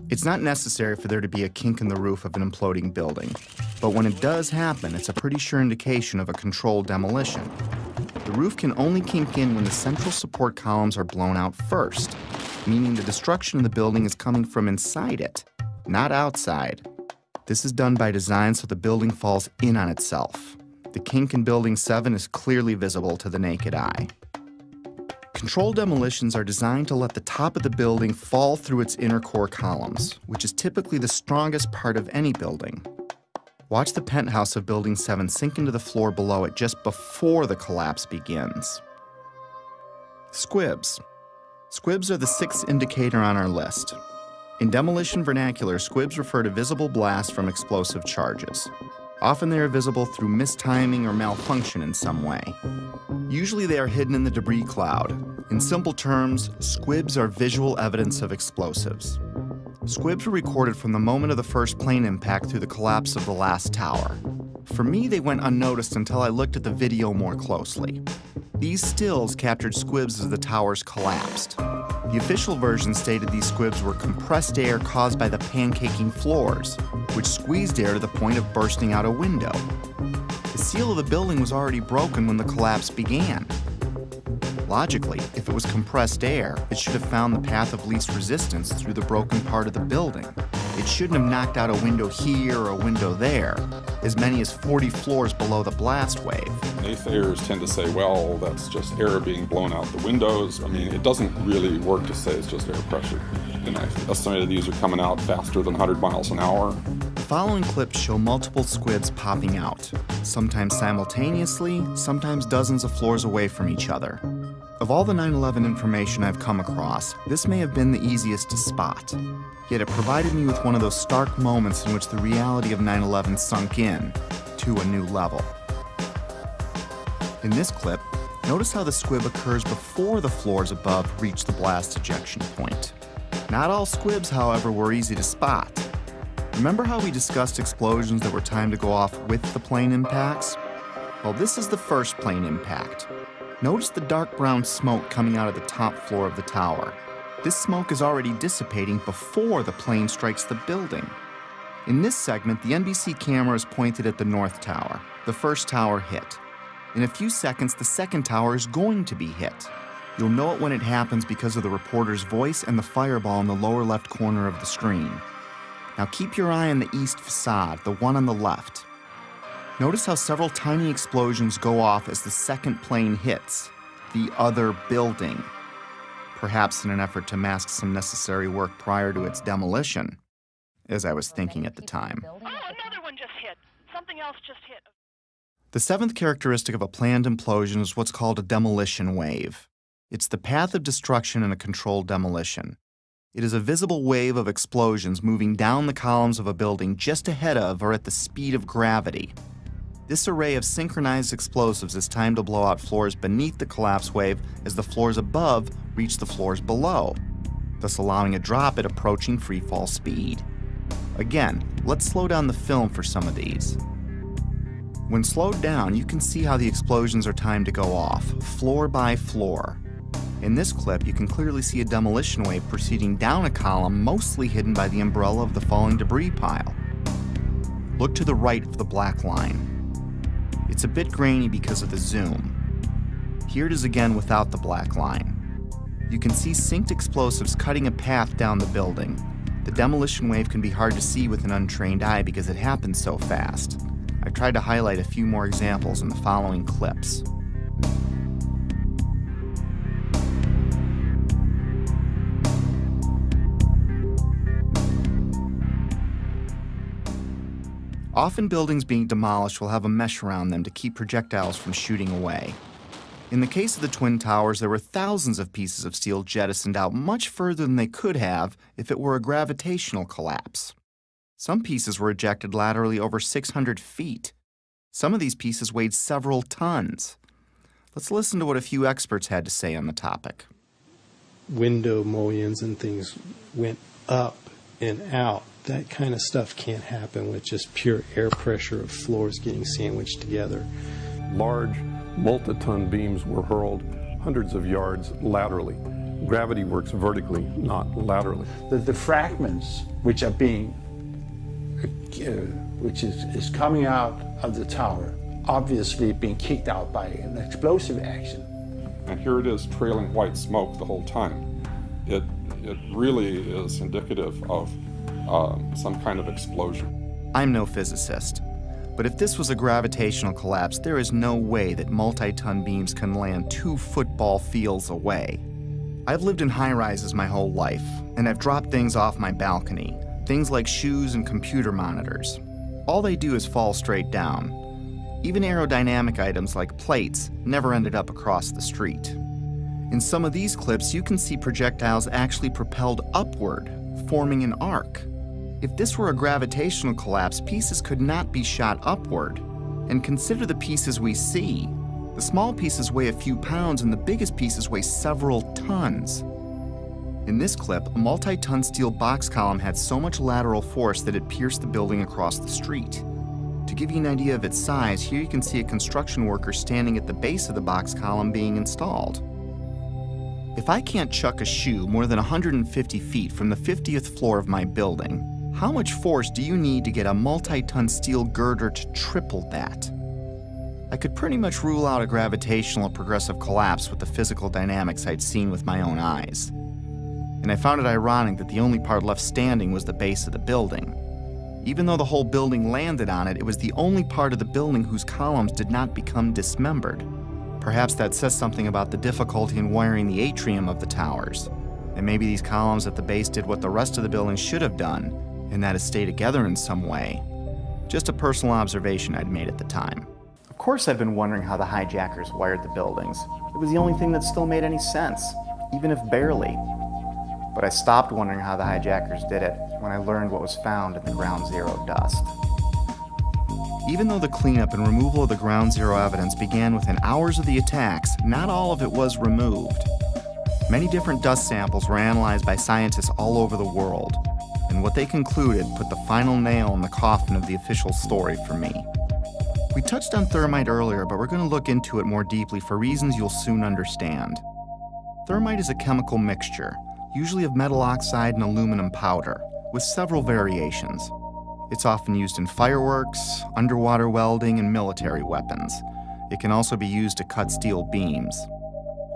It's not necessary for there to be a kink in the roof of an imploding building, but when it does happen, it's a pretty sure indication of a controlled demolition. The roof can only kink in when the central support columns are blown out first, meaning the destruction of the building is coming from inside it, not outside. This is done by design so the building falls in on itself. The kink in Building 7 is clearly visible to the naked eye. Controlled demolitions are designed to let the top of the building fall through its inner core columns, which is typically the strongest part of any building. Watch the penthouse of Building 7 sink into the floor below it just before the collapse begins. Squibs. Squibs are the sixth indicator on our list. In demolition vernacular, squibs refer to visible blasts from explosive charges. Often they are visible through mistiming or malfunction in some way. Usually they are hidden in the debris cloud. In simple terms, squibs are visual evidence of explosives. Squibs were recorded from the moment of the first plane impact through the collapse of the last tower. For me, they went unnoticed until I looked at the video more closely. These stills captured squibs as the towers collapsed. The official version stated these squibs were compressed air caused by the pancaking floors, which squeezed air to the point of bursting out a window. The seal of the building was already broken when the collapse began. Logically, if it was compressed air, it should have found the path of least resistance through the broken part of the building. It shouldn't have knocked out a window here or a window there, as many as 40 floors below the blast wave. Naysayers tend to say, well, that's just air being blown out the windows. I mean, it doesn't really work to say it's just air pressure. And I estimated these are coming out faster than 100 miles an hour. The following clips show multiple squibs popping out, sometimes simultaneously, sometimes dozens of floors away from each other. Of all the 9/11 information I've come across, this may have been the easiest to spot. Yet it provided me with one of those stark moments in which the reality of 9/11 sunk in to a new level. In this clip, notice how the squib occurs before the floors above reach the blast ejection point. Not all squibs, however, were easy to spot. Remember how we discussed explosions that were timed to go off with the plane impacts? Well, this is the first plane impact. Notice the dark brown smoke coming out of the top floor of the tower. This smoke is already dissipating before the plane strikes the building. In this segment, the NBC camera is pointed at the north tower. The first tower hit. In a few seconds, the second tower is going to be hit. You'll know it when it happens because of the reporter's voice and the fireball in the lower left corner of the screen. Now keep your eye on the east facade, the one on the left. Notice how several tiny explosions go off as the second plane hits the other building, perhaps in an effort to mask some necessary work prior to its demolition, as I was thinking at the time. Oh, another one just hit. Something else just hit. The seventh characteristic of a planned implosion is what's called a demolition wave. It's the path of destruction in a controlled demolition. It is a visible wave of explosions moving down the columns of a building just ahead of or at the speed of gravity. This array of synchronized explosives is timed to blow out floors beneath the collapse wave as the floors above reach the floors below, thus allowing a drop at approaching freefall speed. Again, let's slow down the film for some of these. When slowed down, you can see how the explosions are timed to go off, floor by floor. In this clip, you can clearly see a demolition wave proceeding down a column mostly hidden by the umbrella of the falling debris pile. Look to the right of the black line. It's a bit grainy because of the zoom. Here it is again without the black line. You can see synced explosives cutting a path down the building. The demolition wave can be hard to see with an untrained eye because it happens so fast. I've tried to highlight a few more examples in the following clips. Often buildings being demolished will have a mesh around them to keep projectiles from shooting away. In the case of the Twin Towers, there were thousands of pieces of steel jettisoned out much further than they could have if it were a gravitational collapse. Some pieces were ejected laterally over 600 feet. Some of these pieces weighed several tons. Let's listen to what a few experts had to say on the topic. Window mullions and things went up and out. That kind of stuff can't happen with just pure air pressure of floors getting sandwiched together. Large, multi-ton beams were hurled hundreds of yards laterally. Gravity works vertically, not laterally. The fragments which are being, which is coming out of the tower, obviously being kicked out by an explosive action. And here it is trailing white smoke the whole time. It really is indicative of some kind of explosion. I'm no physicist, but if this was a gravitational collapse, there is no way that multi-ton beams can land 2 football fields away. I've lived in high-rises my whole life, and I've dropped things off my balcony, things like shoes and computer monitors. All they do is fall straight down. Even aerodynamic items like plates never ended up across the street. In some of these clips, you can see projectiles actually propelled upward, forming an arc. If this were a gravitational collapse, pieces could not be shot upward. And consider the pieces we see. The small pieces weigh a few pounds and the biggest pieces weigh several tons. In this clip, a multi-ton steel box column had so much lateral force that it pierced the building across the street. To give you an idea of its size, here you can see a construction worker standing at the base of the box column being installed. If I can't chuck a shoe more than 150 feet from the 50th floor of my building, how much force do you need to get a multi-ton steel girder to triple that? I could pretty much rule out a gravitational or progressive collapse with the physical dynamics I'd seen with my own eyes. And I found it ironic that the only part left standing was the base of the building. Even though the whole building landed on it, it was the only part of the building whose columns did not become dismembered. Perhaps that says something about the difficulty in wiring the atrium of the towers. And maybe these columns at the base did what the rest of the building should have done, and that is stay together in some way. Just a personal observation I'd made at the time. Of course I've been wondering how the hijackers wired the buildings. It was the only thing that still made any sense, even if barely. But I stopped wondering how the hijackers did it when I learned what was found in the ground zero dust. Even though the cleanup and removal of the ground zero evidence began within hours of the attacks, not all of it was removed. Many different dust samples were analyzed by scientists all over the world, and what they concluded put the final nail in the coffin of the official story for me. We touched on thermite earlier, but we're going to look into it more deeply for reasons you'll soon understand. Thermite is a chemical mixture, usually of metal oxide and aluminum powder, with several variations. It's often used in fireworks, underwater welding, and military weapons. It can also be used to cut steel beams.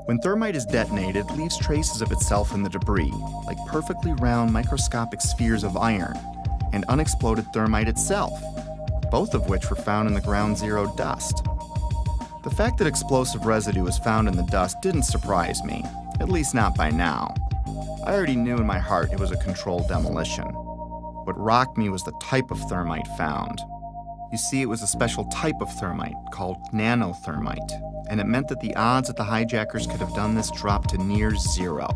When thermite is detonated, it leaves traces of itself in the debris, like perfectly round microscopic spheres of iron, and unexploded thermite itself, both of which were found in the ground zero dust. The fact that explosive residue was found in the dust didn't surprise me, at least not by now. I already knew in my heart it was a controlled demolition. What rocked me was the type of thermite found. You see, it was a special type of thermite called nanothermite, and it meant that the odds that the hijackers could have done this dropped to near zero.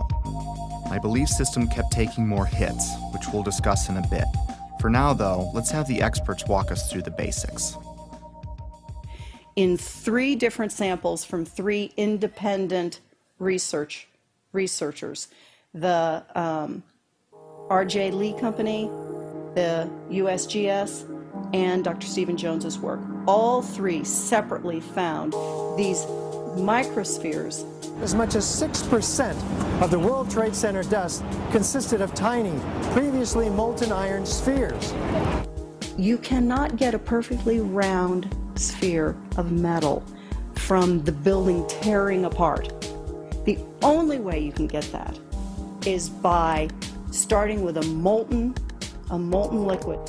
My belief system kept taking more hits, which we'll discuss in a bit. For now, though, let's have the experts walk us through the basics. In 3 different samples from 3 independent researchers, the R.J. Lee Company, the USGS, and Dr. Stephen Jones's work. All 3 separately found these microspheres. As much as 6% of the World Trade Center dust consisted of tiny, previously molten iron spheres. You cannot get a perfectly round sphere of metal from the building tearing apart. The only way you can get that is by starting with a molten liquid.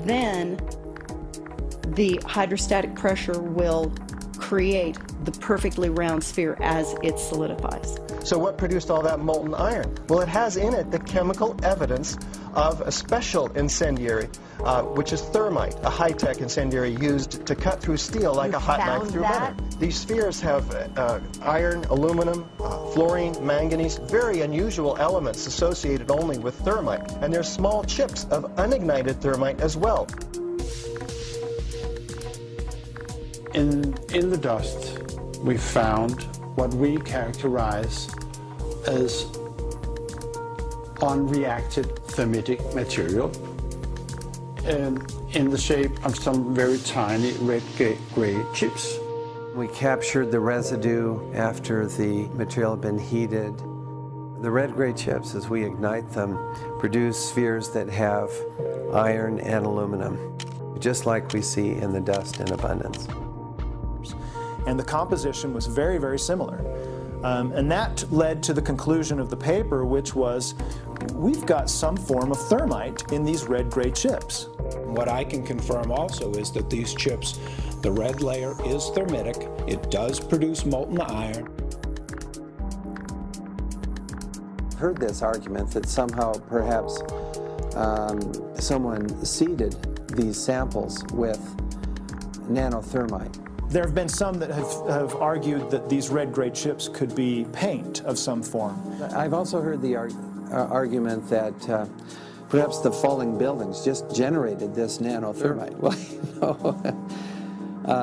Then the hydrostatic pressure will create the perfectly round sphere as it solidifies. So what produced all that molten iron? Well, it has in it the chemical evidence of a special incendiary, which is thermite, a high-tech incendiary used to cut through steel like a hot knife through butter. These spheres have iron, aluminum, fluorine, manganese, very unusual elements associated only with thermite. And there's small chips of unignited thermite as well. In the dust, we found what we characterize as unreacted thermitic material in the shape of some very tiny red-gray chips. We captured the residue after the material had been heated. The red-gray chips, as we ignite them, produce spheres that have iron and aluminum, just like we see in the dust in abundance. And the composition was very, very similar. And that led to the conclusion of the paper, which was, we've got some form of thermite in these red-gray chips. What I can confirm also is that these chips, the red layer is thermitic. It does produce molten iron. Heard this argument that somehow perhaps someone seeded these samples with nanothermite. There have been some that have argued that these red-gray chips could be paint of some form. I've also heard the argument that perhaps the falling buildings just generated this nanothermite. Well,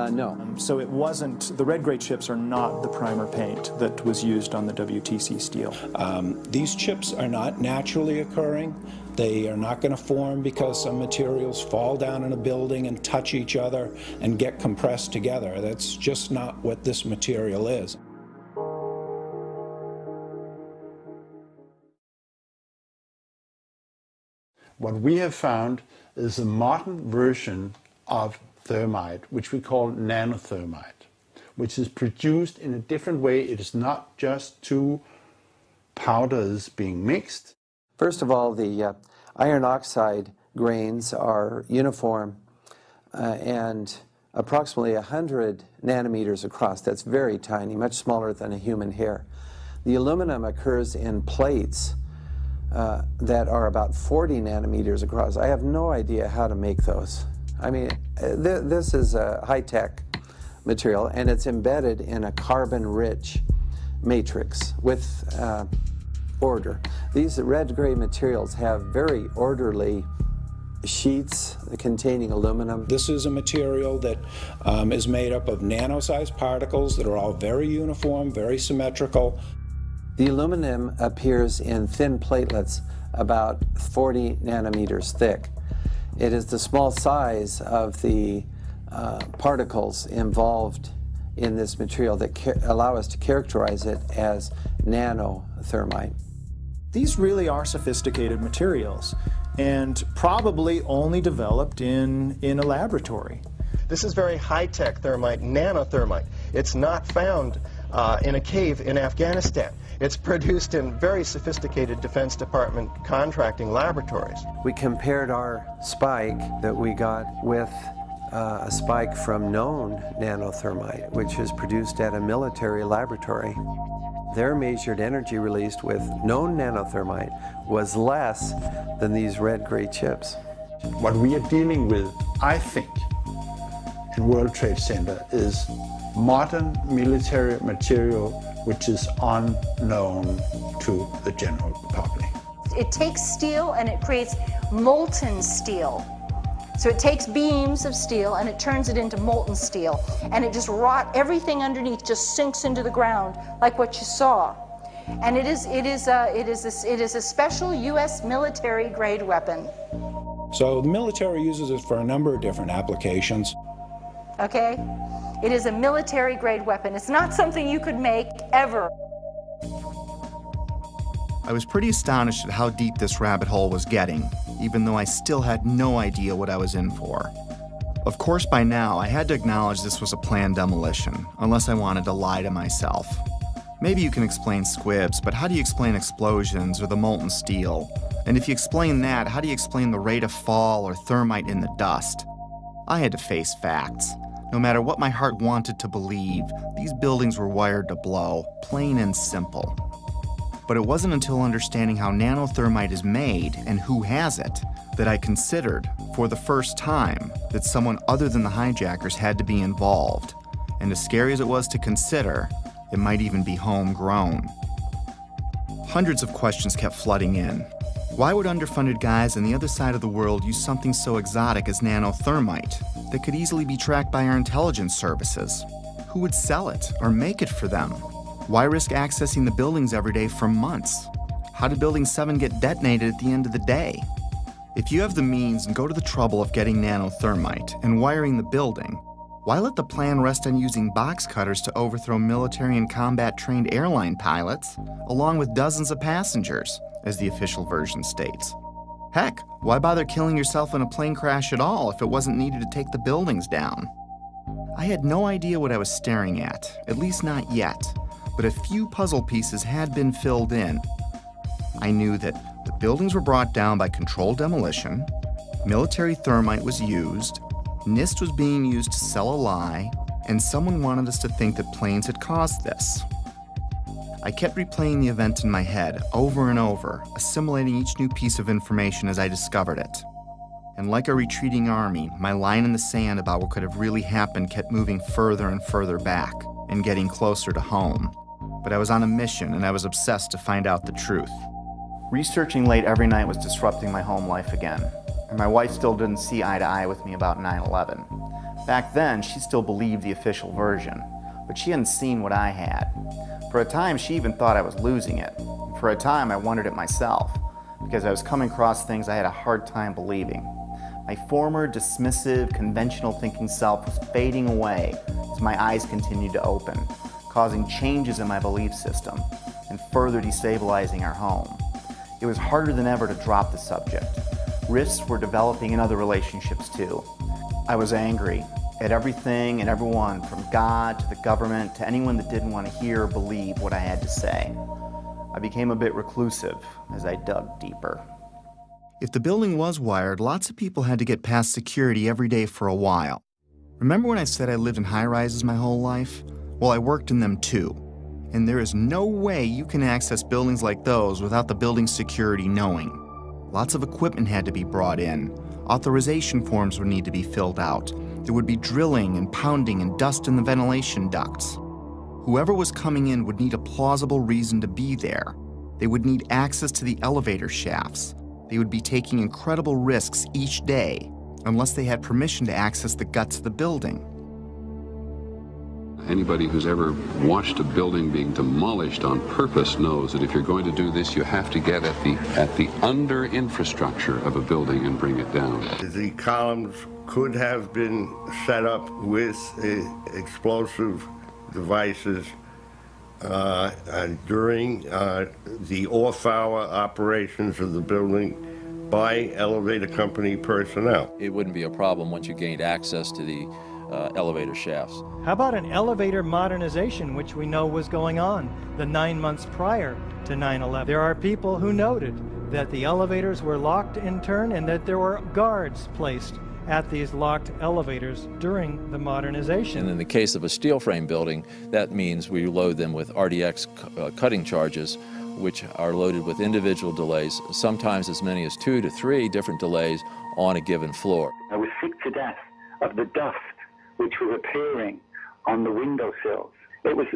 no. So it wasn't, the red-gray chips are not the primer paint that was used on the WTC steel. These chips are not naturally occurring. They are not going to form because some materials fall down in a building and touch each other and get compressed together. That's just not what this material is. What we have found is a modern version of thermite, which we call nanothermite, which is produced in a different way. It is not just two powders being mixed. First of all, the iron oxide grains are uniform and approximately 100 nanometers across. That's very tiny, much smaller than a human hair. The aluminum occurs in plates that are about 40 nanometers across. I have no idea how to make those. I mean, this is a high-tech material, and it's embedded in a carbon-rich matrix with order. These red-gray materials have very orderly sheets containing aluminum. This is a material that is made up of nano-sized particles that are all very uniform, very symmetrical. The aluminum appears in thin platelets about 40 nanometers thick. It is the small size of the particles involved in this material that allow us to characterize it as nanothermite. These really are sophisticated materials and probably only developed in a laboratory. This is very high-tech thermite, nanothermite. It's not found in a cave in Afghanistan. It's produced in very sophisticated Defense Department contracting laboratories. We compared our spike that we got with a spike from known nanothermite, which is produced at a military laboratory. Their measured energy released with known nanothermite was less than these red-gray chips. What we are dealing with, I think, in World Trade Center is modern military material which is unknown to the general public. It takes steel and it creates molten steel. So it takes beams of steel and it turns it into molten steel, and it just everything underneath just sinks into the ground like what you saw. And it is a special U.S. military grade weapon. So the military uses it for a number of different applications. Okay? It is a military grade weapon. It's not something you could make ever. I was pretty astonished at how deep this rabbit hole was getting, even though I still had no idea what I was in for. Of course, by now, I had to acknowledge this was a planned demolition, unless I wanted to lie to myself. Maybe you can explain squibs, but how do you explain explosions or the molten steel? And if you explain that, how do you explain the rate of fall or thermite in the dust? I had to face facts. No matter what my heart wanted to believe, these buildings were wired to blow, plain and simple. But it wasn't until understanding how nanothermite is made and who has it that I considered, for the first time, that someone other than the hijackers had to be involved. And as scary as it was to consider, it might even be homegrown. Hundreds of questions kept flooding in. Why would underfunded guys on the other side of the world use something so exotic as nanothermite that could easily be tracked by our intelligence services? Who would sell it or make it for them? Why risk accessing the buildings every day for months? How did Building 7 get detonated at the end of the day? If you have the means and go to the trouble of getting nanothermite and wiring the building, why let the plan rest on using box cutters to overthrow military and combat-trained airline pilots, along with dozens of passengers, as the official version states? Heck, why bother killing yourself in a plane crash at all if it wasn't needed to take the buildings down? I had no idea what I was staring at least not yet. but a few puzzle pieces had been filled in. I knew that the buildings were brought down by controlled demolition, military thermite was used, NIST was being used to sell a lie, and someone wanted us to think that planes had caused this. I kept replaying the event in my head over and over, assimilating each new piece of information as I discovered it. And like a retreating army, my line in the sand about what could have really happened kept moving further and further back and getting closer to home. But I was on a mission and I was obsessed to find out the truth. Researching late every night was disrupting my home life again, and my wife still didn't see eye to eye with me about 9/11. Back then, she still believed the official version, but she hadn't seen what I had. For a time, she even thought I was losing it. For a time, I wondered it myself, because I was coming across things I had a hard time believing. My former dismissive, conventional thinking self was fading away as my eyes continued to open, causing changes in my belief system and further destabilizing our home. It was harder than ever to drop the subject. Rifts were developing in other relationships too. I was angry at everything and everyone, from God to the government to anyone that didn't want to hear or believe what I had to say. I became a bit reclusive as I dug deeper. If the building was wired, lots of people had to get past security every day for a while. Remember when I said I lived in high-rises my whole life? Well, I worked in them too. And there is no way you can access buildings like those without the building security knowing. Lots of equipment had to be brought in. Authorization forms would need to be filled out. There would be drilling and pounding and dust in the ventilation ducts. Whoever was coming in would need a plausible reason to be there. They would need access to the elevator shafts. They would be taking incredible risks each day, unless they had permission to access the guts of the building. Anybody who's ever watched a building being demolished on purpose knows that if you're going to do this, you have to get at the under infrastructure of a building and bring it down. The columns could have been set up with explosive devices during the off-hour operations of the building by elevator company personnel. It wouldn't be a problem once you gained access to the elevator shafts. How about an elevator modernization, which we know was going on the 9 months prior to 9/11? There are people who noted that the elevators were locked in turn and that there were guards placed at these locked elevators during the modernization. And in the case of a steel frame building, that means we load them with RDX cutting charges, which are loaded with individual delays, sometimes as many as 2 to 3 different delays on a given floor. I was sick to death of the dust which was appearing on the windowsills. It was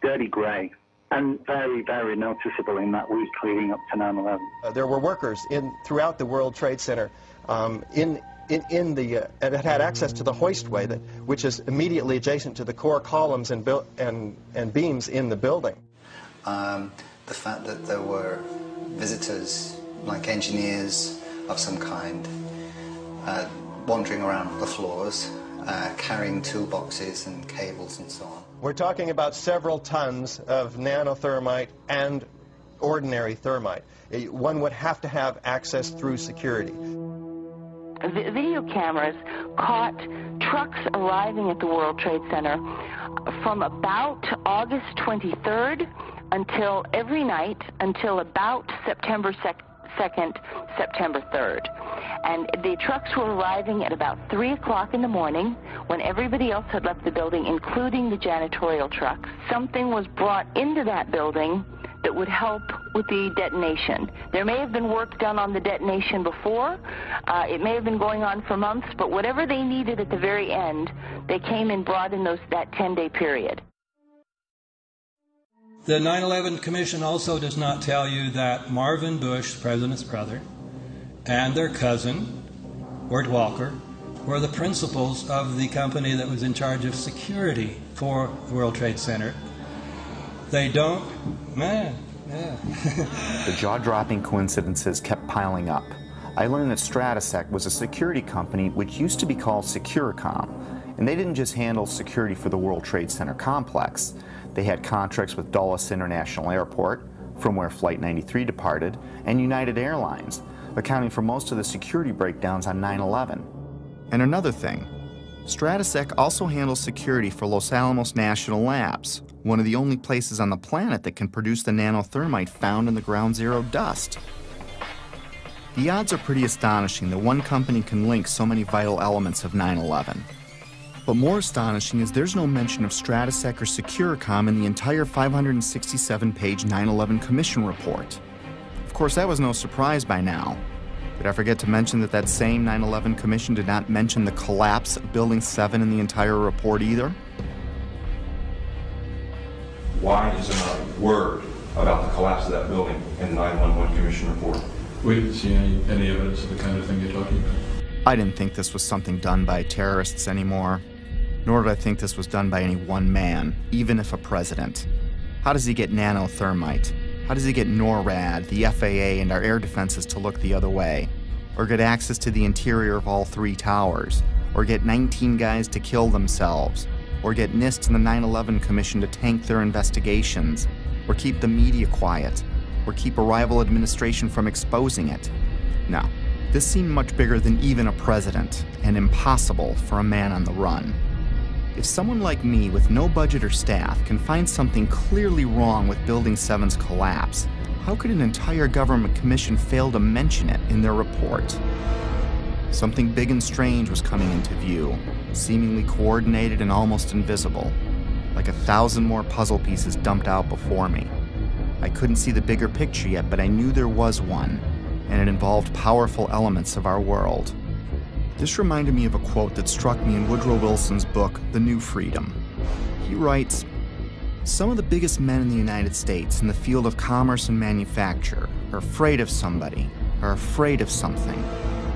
dirty grey and very, very noticeable in that week leading up to 9/11. There were workers throughout the World Trade Center and it had access to the hoistway, which is immediately adjacent to the core columns and beams in the building. The fact that there were visitors, like engineers of some kind, wandering around the floors, carrying toolboxes and cables and so on. We're talking about several tons of nanothermite and ordinary thermite. One would have to have access through security. Video cameras caught trucks arriving at the World Trade Center from about August 23rd until every night until about September 2nd, September 3rd. And the trucks were arriving at about 3 o'clock in the morning when everybody else had left the building, including the janitorial trucks. Something was brought into that building that would help with the detonation. There may have been work done on the detonation before. It may have been going on for months, but whatever they needed at the very end, they came and brought in that 10-day period. The 9/11 Commission also does not tell you that Marvin Bush, the president's brother, and their cousin, Wirt Walker, were the principals of the company that was in charge of security for the World Trade Center. They don't, man, yeah. The jaw-dropping coincidences kept piling up. I learned that Stratesec was a security company which used to be called Securicom, and they didn't just handle security for the World Trade Center complex. They had contracts with Dulles International Airport, from where Flight 93 departed, and United Airlines, accounting for most of the security breakdowns on 9/11. And another thing, Stratesec also handles security for Los Alamos National Labs, one of the only places on the planet that can produce the nanothermite found in the ground zero dust. The odds are pretty astonishing that one company can link so many vital elements of 9/11. But more astonishing is there's no mention of Stratesec or Securicom in the entire 567-page 9/11 Commission report. Of course, that was no surprise by now. Did I forget to mention that that same 9/11 Commission did not mention the collapse of Building 7 in the entire report either? Why is there not a word about the collapse of that building in the 9/11 Commission report? We didn't see any evidence of the kind of thing you're talking about. I didn't think this was something done by terrorists anymore, nor did I think this was done by any one man, even if a president. How does he get nanothermite? How does he get NORAD, the FAA, and our air defenses to look the other way? Or get access to the interior of all 3 towers? Or get 19 guys to kill themselves? Or get NIST and the 9/11 Commission to tank their investigations? Or keep the media quiet? Or keep a rival administration from exposing it? No. This seemed much bigger than even a president, and impossible for a man on the run. If someone like me with no budget or staff can find something clearly wrong with Building 7's collapse, how could an entire government commission fail to mention it in their report? Something big and strange was coming into view, seemingly coordinated and almost invisible, like 1,000 more puzzle pieces dumped out before me. I couldn't see the bigger picture yet, but I knew there was one, and it involved powerful elements of our world. This reminded me of a quote that struck me in Woodrow Wilson's book, The New Freedom. He writes, "Some of the biggest men in the United States in the field of commerce and manufacture are afraid of somebody, are afraid of something.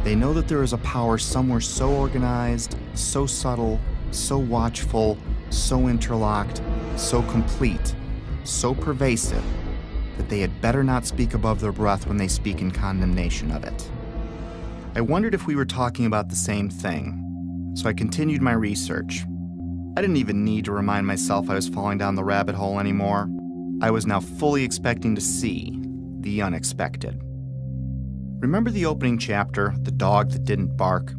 They know that there is a power somewhere so organized, so subtle, so watchful, so interlocked, so complete, so pervasive, that they had better not speak above their breath when they speak in condemnation of it." I wondered if we were talking about the same thing, so I continued my research. I didn't even need to remind myself I was falling down the rabbit hole anymore. I was now fully expecting to see the unexpected. Remember the opening chapter, The Dog That Didn't Bark?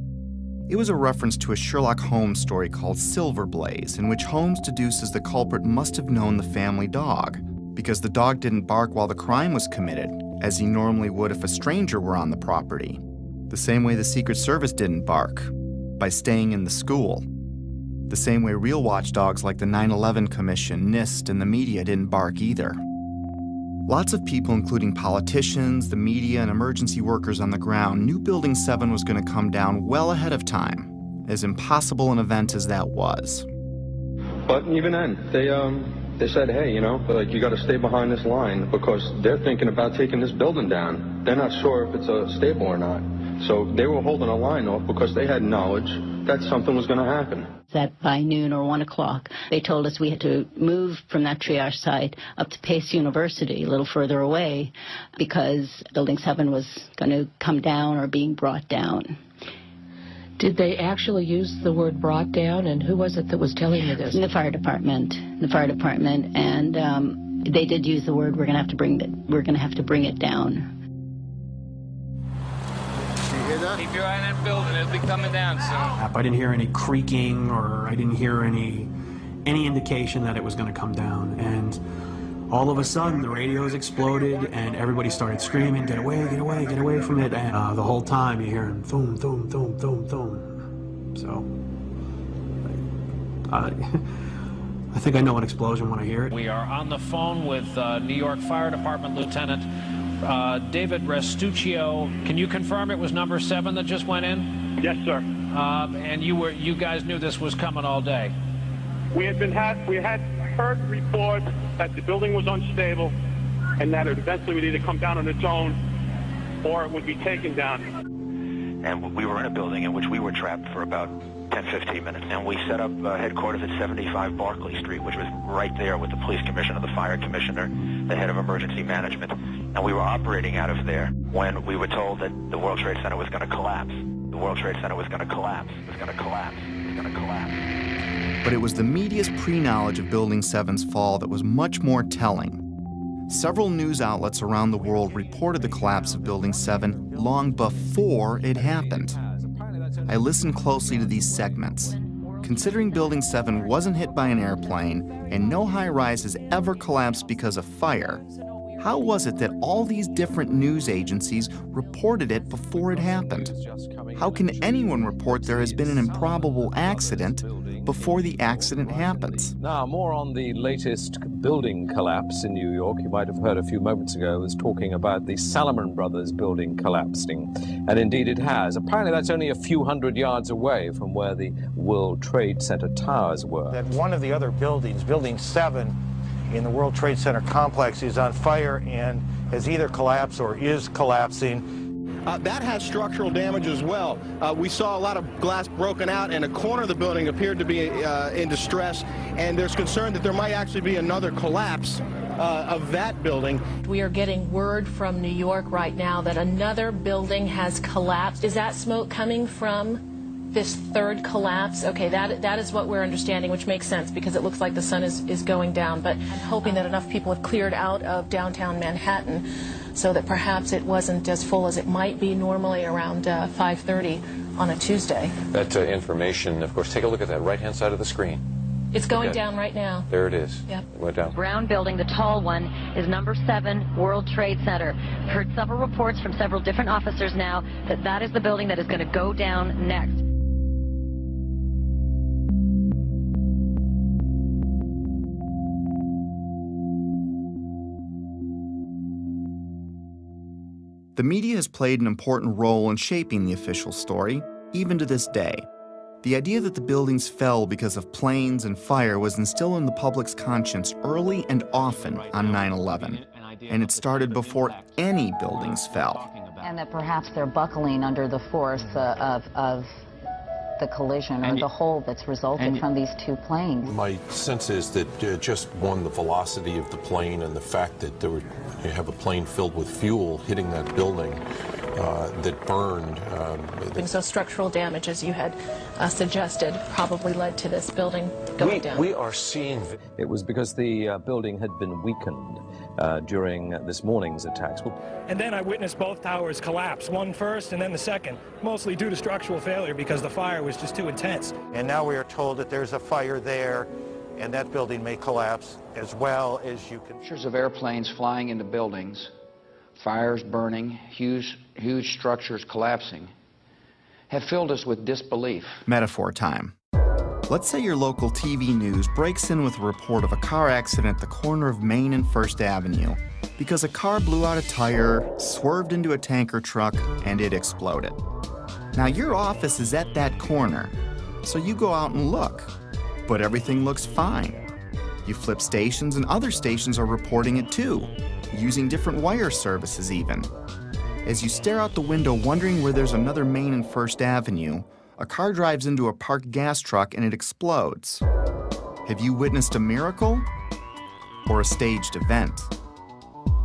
It was a reference to a Sherlock Holmes story called Silver Blaze, in which Holmes deduces the culprit must have known the family dog, because the dog didn't bark while the crime was committed, as he normally would if a stranger were on the property. The same way the Secret Service didn't bark, by staying in the school. The same way real watchdogs like the 9/11 Commission, NIST, and the media didn't bark either. Lots of people, including politicians, the media, and emergency workers on the ground, knew Building 7 was going to come down well ahead of time, as impossible an event as that was. But even then, they said, hey, you got to stay behind this line because they're thinking about taking this building down. They're not sure if it's stable or not. So they were holding a line off because they had knowledge that something was going to happen. That by noon or 1 o'clock, they told us we had to move from that triage site up to Pace University, a little further away, because Building 7 was going to come down or being brought down. Did they actually use the word brought down, and who was it that was telling you this? The fire department, and they did use the word, we're going to have to bring it down. Keep your eye on that building, it'll be coming down soon. I didn't hear any creaking, or I didn't hear any indication that it was going to come down. And all of a sudden, the radios exploded, and everybody started screaming, get away, get away, get away from it. And the whole time, you're hearing thum, thum, thum, thum, thum. So, I think I know an explosion when I hear it. We are on the phone with New York Fire Department Lieutenant David Restuccio. Can you confirm it was number 7 that just went in? Yes, sir. And you guys knew this was coming all day? We had heard reports that the building was unstable and that it eventually would either come down on its own or it would be taken down. And we were in a building in which we were trapped for about 10-15 minutes, and we set up headquarters at 75 Barclay Street, which was right there with the police commissioner, the fire commissioner, the head of emergency management, and we were operating out of there when we were told that the World Trade Center was going to collapse. The World Trade Center was going to collapse. It was going to collapse. It was going to collapse. But it was the media's pre-knowledge of Building 7's fall that was much more telling. Several news outlets around the world reported the collapse of Building 7 long before it happened. I listened closely to these segments. Considering Building 7 wasn't hit by an airplane and no high-rise has ever collapsed because of fire, how was it that all these different news agencies reported it before it happened? How can anyone report there has been an improbable accident before the accident happens? Now, more on the latest building collapse in New York. You might have heard a few moments ago, I was talking about the Salomon Brothers building collapsing. And indeed it has. Apparently that's only a few hundred yards away from where the World Trade Center towers were. That one of the other buildings, Building 7, in the World Trade Center complex is on fire and has either collapsed or is collapsing. That has structural damage as well. We saw a lot of glass broken out, and a corner of the building appeared to be in distress, and there's concern that there might actually be another collapse of that building. We are getting word from New York right now that another building has collapsed. Is that smoke coming from this third collapse? Okay, that is what we're understanding, which makes sense because it looks like the sun is going down. But I'm hoping that enough people have cleared out of downtown Manhattan so that perhaps it wasn't as full as it might be normally around 5:30 on a Tuesday. That information, of course, take a look at that right-hand side of the screen. It's going down right now. There it is. Yep. It went down. Brown building, the tall one, is number 7 World Trade Center. Heard several reports from several different officers now that that is the building that is going to go down next. The media has played an important role in shaping the official story, even to this day. The idea that the buildings fell because of planes and fire was instilled in the public's conscience early and often on 9/11, and it started before any buildings fell. And that perhaps they're buckling under the force of the collision or the hole that's resulted from these two planes. My sense is that just one, the velocity of the plane and the fact that you have a plane filled with fuel hitting that building that burned. So structural damage, as you had suggested, probably led to this building going down. We are seeing... It was because the building had been weakened during this morning's attacks. And then I witnessed both towers collapse, one first and then the second, mostly due to structural failure because the fire was just too intense. And now we are told that there's a fire there and that building may collapse as well as you can. Pictures of airplanes flying into buildings, fires burning, huge structures collapsing, have filled us with disbelief. Metaphor time. Let's say your local TV news breaks in with a report of a car accident at the corner of Main and First Avenue because a car blew out a tire, swerved into a tanker truck, and it exploded. Now your office is at that corner, so you go out and look, but everything looks fine. You flip stations and other stations are reporting it too, using different wire services even. As you stare out the window wondering where there's another Main and First Avenue, a car drives into a parked gas truck and it explodes. Have you witnessed a miracle or a staged event?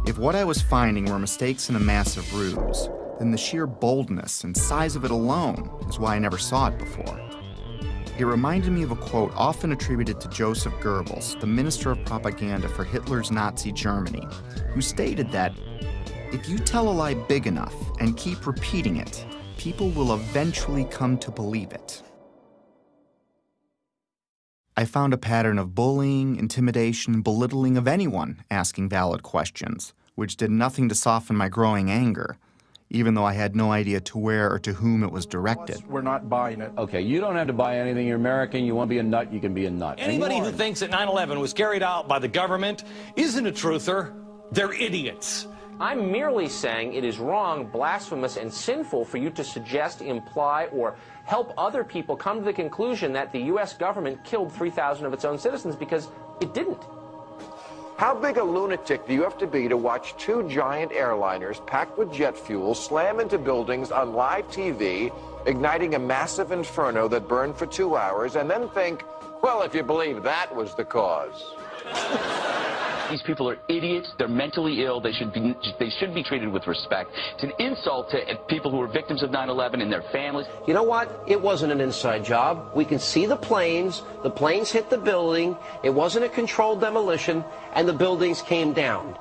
If what I was finding were mistakes in a massive ruse, then the sheer boldness and size of it alone is why I never saw it before. It reminded me of a quote often attributed to Joseph Goebbels, the minister of propaganda for Hitler's Nazi Germany, who stated that if you tell a lie big enough and keep repeating it, people will eventually come to believe it. I found a pattern of bullying, intimidation, and belittling of anyone asking valid questions, which did nothing to soften my growing anger, even though I had no idea to where or to whom it was directed. We're not buying it. Okay, you don't have to buy anything. You're American. You want to be a nut, you can be a nut. Anybody who thinks that 9/11 was carried out by the government isn't a truther. They're idiots. I'm merely saying it is wrong, blasphemous, and sinful for you to suggest, imply, or help other people come to the conclusion that the U.S. government killed 3,000 of its own citizens, because it didn't. How big a lunatic do you have to be to watch two giant airliners packed with jet fuel slam into buildings on live TV, igniting a massive inferno that burned for 2 hours, and then think, well, if you believe that was the cause? These people are idiots. They're mentally ill. They should be treated with respect. It's an insult to people who are victims of 9/11 and their families. You know what? It wasn't an inside job. We can see the planes. The planes hit the building. It wasn't a controlled demolition, and the buildings came down.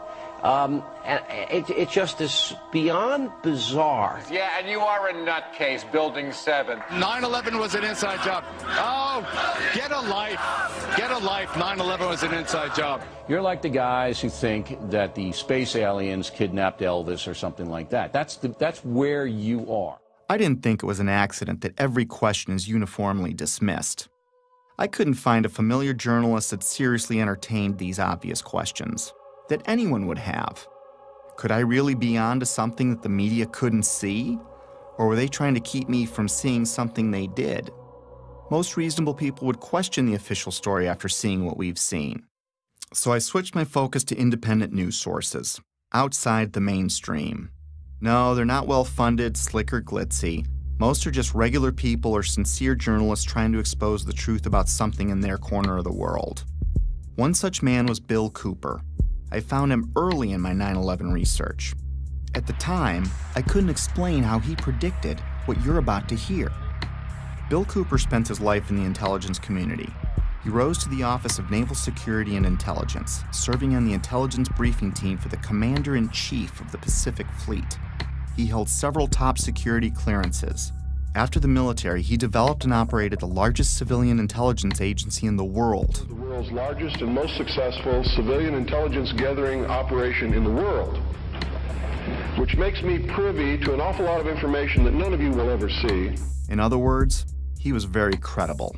And it just is beyond bizarre. Yeah, and you are a nutcase, Building 7. 9/11 was an inside job. Oh, get a life. Get a life. 9/11 was an inside job. You're like the guys who think that the space aliens kidnapped Elvis or something like that. That's where you are. I didn't think it was an accident that every question is uniformly dismissed. I couldn't find a familiar journalist that seriously entertained these obvious questions that anyone would have. Could I really be onto something that the media couldn't see? Or were they trying to keep me from seeing something they did? Most reasonable people would question the official story after seeing what we've seen. So I switched my focus to independent news sources, outside the mainstream. No, they're not well-funded, slick or glitzy. Most are just regular people or sincere journalists trying to expose the truth about something in their corner of the world. One such man was Bill Cooper. I found him early in my 9/11 research. At the time, I couldn't explain how he predicted what you're about to hear. Bill Cooper spent his life in the intelligence community. He rose to the Office of Naval Security and Intelligence, serving on the intelligence briefing team for the Commander-in-Chief of the Pacific Fleet. He held several top security clearances. After the military, he developed and operated the largest civilian intelligence agency in the world. The world's largest and most successful civilian intelligence gathering operation in the world, which makes me privy to an awful lot of information that none of you will ever see. In other words, he was very credible.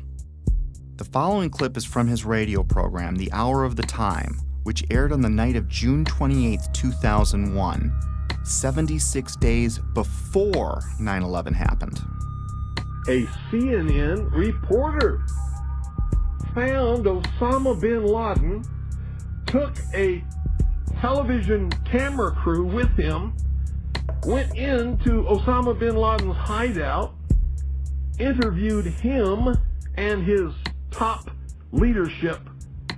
The following clip is from his radio program, The Hour of the Time, which aired on the night of June 28, 2001, 76 days before 9/11 happened. A CNN reporter found Osama bin Laden, took a television camera crew with him, went into Osama bin Laden's hideout, interviewed him and his top leadership,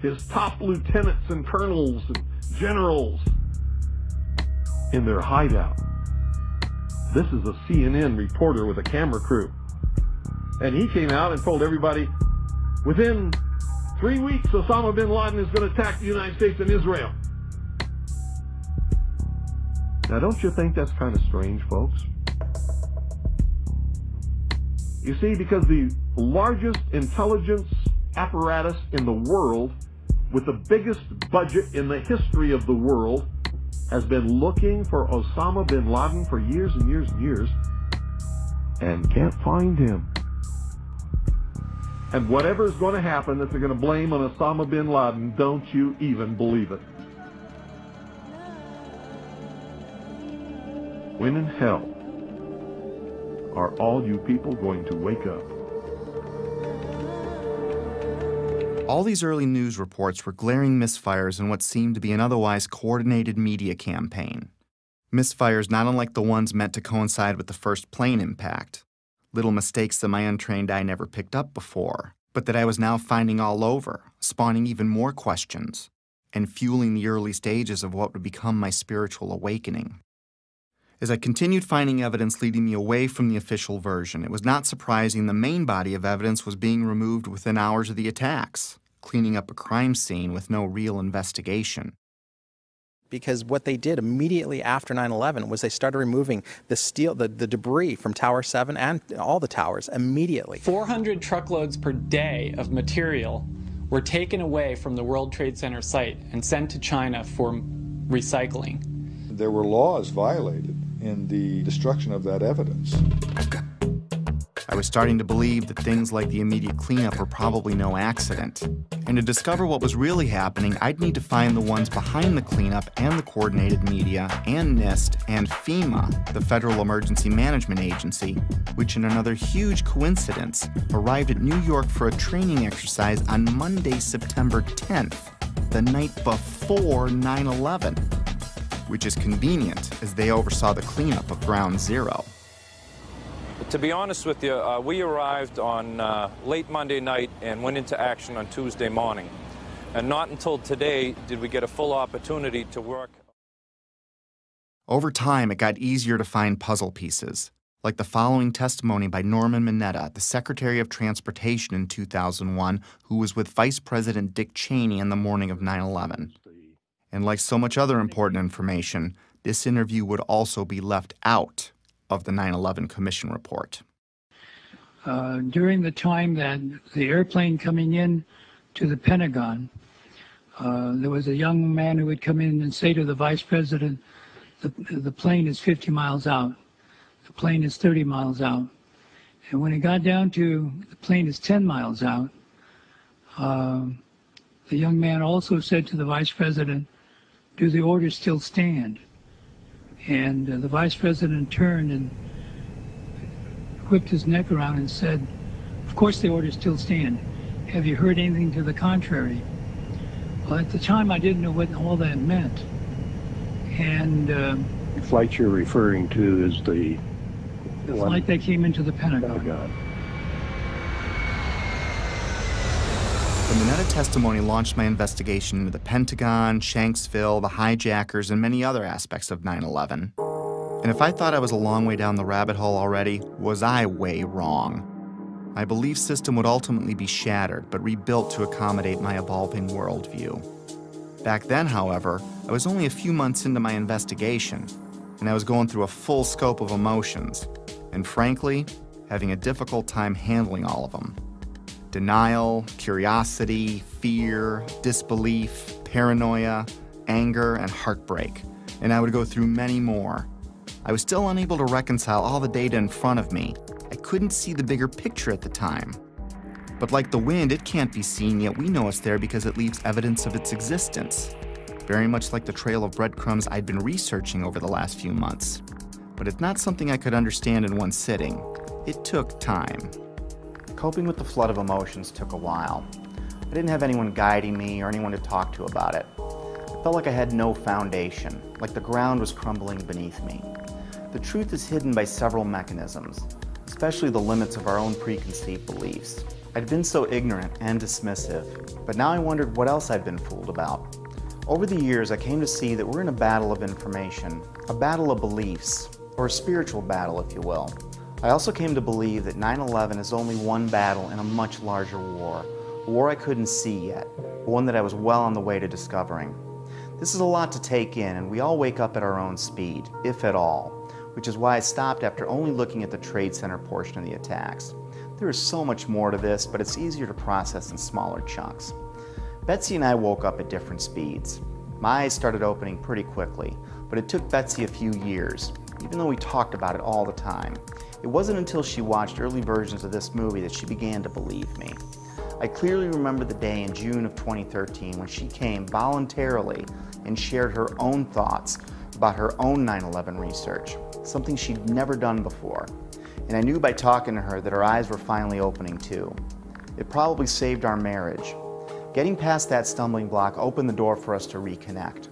his top lieutenants and colonels and generals in their hideout. This is a CNN reporter with a camera crew. And he came out and told everybody, within 3 weeks, Osama bin Laden is going to attack the United States and Israel. Now, don't you think that's kind of strange, folks? You see, because the largest intelligence apparatus in the world, with the biggest budget in the history of the world, has been looking for Osama bin Laden for years and years and years, and can't find him. And whatever is going to happen that they're going to blame on Osama bin Laden, don't you even believe it. When in hell are all you people going to wake up? All these early news reports were glaring misfires in what seemed to be an otherwise coordinated media campaign. Misfires not unlike the ones meant to coincide with the first plane impact. Little mistakes that my untrained eye never picked up before, but that I was now finding all over, spawning even more questions, and fueling the early stages of what would become my spiritual awakening. As I continued finding evidence leading me away from the official version, it was not surprising the main body of evidence was being removed within hours of the attacks, cleaning up a crime scene with no real investigation. Because what they did immediately after 9/11 was they started removing the steel, the debris from Tower 7 and all the towers immediately. 400 truckloads per day of material were taken away from the World Trade Center site and sent to China for recycling. There were laws violated in the destruction of that evidence. I was starting to believe that things like the immediate cleanup were probably no accident. And to discover what was really happening, I'd need to find the ones behind the cleanup and the coordinated media and NIST and FEMA, the Federal Emergency Management Agency, which in another huge coincidence arrived at New York for a training exercise on Monday, September 10th, the night before 9/11, which is convenient as they oversaw the cleanup of Ground Zero. To be honest with you, we arrived on late Monday night and went into action on Tuesday morning. And not until today did we get a full opportunity to work. Over time, it got easier to find puzzle pieces, like the following testimony by Norman Mineta, the Secretary of Transportation in 2001, who was with Vice President Dick Cheney on the morning of 9/11. And like so much other important information, this interview would also be left out of the 9/11 Commission report. During the time that the airplane coming in to the Pentagon, there was a young man who would come in and say to the vice president, the plane is 50 miles out, the plane is 30 miles out. And when it got down to the plane is 10 miles out, the young man also said to the vice president, do the orders still stand? And the vice president turned and whipped his neck around and said, of course the orders still stand. Have you heard anything to the contrary? Well, at the time I didn't know what all that meant. And the flight you're referring to is the flight that came into the Pentagon. Oh, God. The Mineta testimony launched my investigation into the Pentagon, Shanksville, the hijackers, and many other aspects of 9/11. And if I thought I was a long way down the rabbit hole already, was I way wrong. My belief system would ultimately be shattered, but rebuilt to accommodate my evolving worldview. Back then, however, I was only a few months into my investigation, and I was going through a full scope of emotions, and frankly, having a difficult time handling all of them. Denial, curiosity, fear, disbelief, paranoia, anger, and heartbreak, and I would go through many more. I was still unable to reconcile all the data in front of me. I couldn't see the bigger picture at the time. But like the wind, it can't be seen, yet we know it's there because it leaves evidence of its existence. Very much like the trail of breadcrumbs I'd been researching over the last few months. But it's not something I could understand in one sitting. It took time. Coping with the flood of emotions took a while. I didn't have anyone guiding me or anyone to talk to about it. I felt like I had no foundation, like the ground was crumbling beneath me. The truth is hidden by several mechanisms, especially the limits of our own preconceived beliefs. I'd been so ignorant and dismissive, but now I wondered what else I'd been fooled about. Over the years, I came to see that we're in a battle of information, a battle of beliefs, or a spiritual battle, if you will. I also came to believe that 9/11 is only one battle in a much larger war, a war I couldn't see yet, but one that I was well on the way to discovering. This is a lot to take in, and we all wake up at our own speed, if at all, which is why I stopped after only looking at the Trade Center portion of the attacks. There is so much more to this, but it's easier to process in smaller chunks. Betsy and I woke up at different speeds. My eyes started opening pretty quickly, but it took Betsy a few years, even though we talked about it all the time. It wasn't until she watched early versions of this movie that she began to believe me. I clearly remember the day in June of 2013 when she came voluntarily and shared her own thoughts about her own 9/11 research, something she'd never done before. And I knew by talking to her that her eyes were finally opening too. It probably saved our marriage. Getting past that stumbling block opened the door for us to reconnect.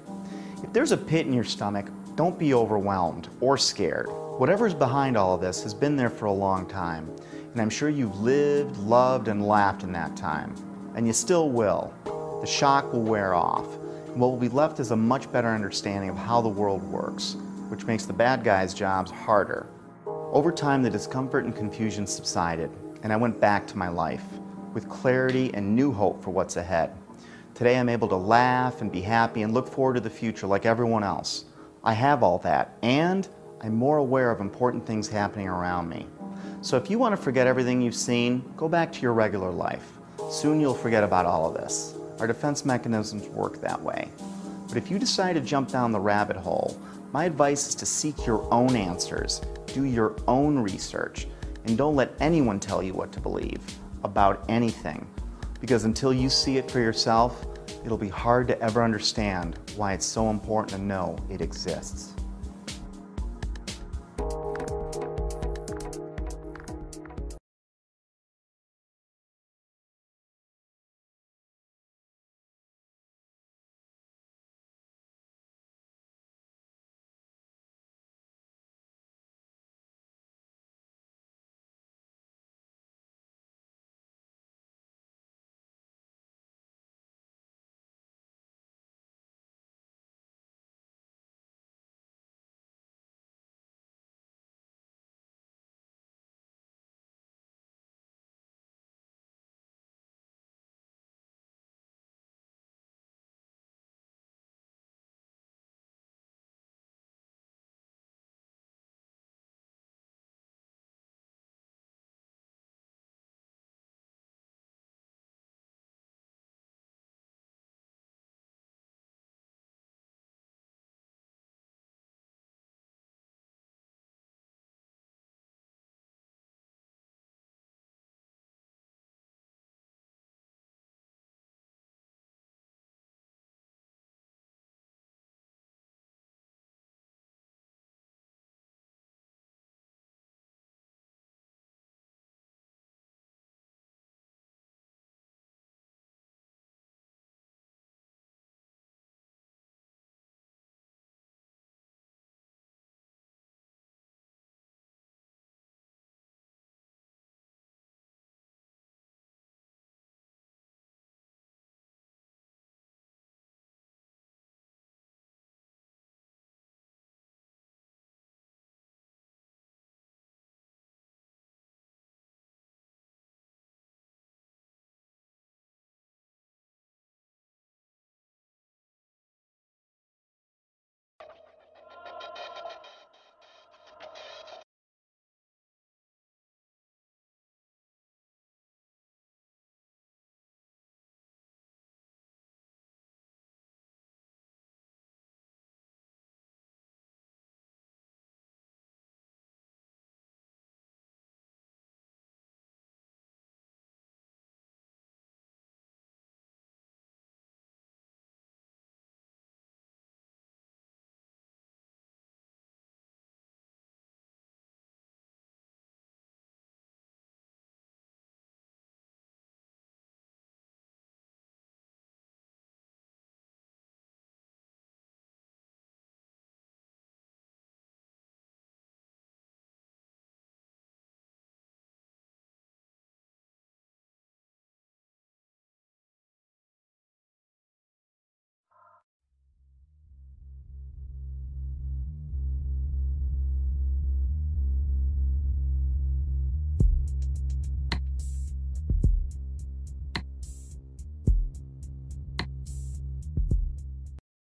If there's a pit in your stomach, don't be overwhelmed or scared. Whatever's behind all of this has been there for a long time, and I'm sure you've lived, loved, and laughed in that time. And you still will. The shock will wear off, and what will be left is a much better understanding of how the world works, which makes the bad guys' jobs harder. Over time, the discomfort and confusion subsided, and I went back to my life, with clarity and new hope for what's ahead. Today I'm able to laugh and be happy and look forward to the future like everyone else. I have all that, and I'm more aware of important things happening around me. So if you want to forget everything you've seen, go back to your regular life. Soon you'll forget about all of this. Our defense mechanisms work that way. But if you decide to jump down the rabbit hole, my advice is to seek your own answers, do your own research, and don't let anyone tell you what to believe about anything. Because until you see it for yourself, it'll be hard to ever understand why it's so important to know it exists.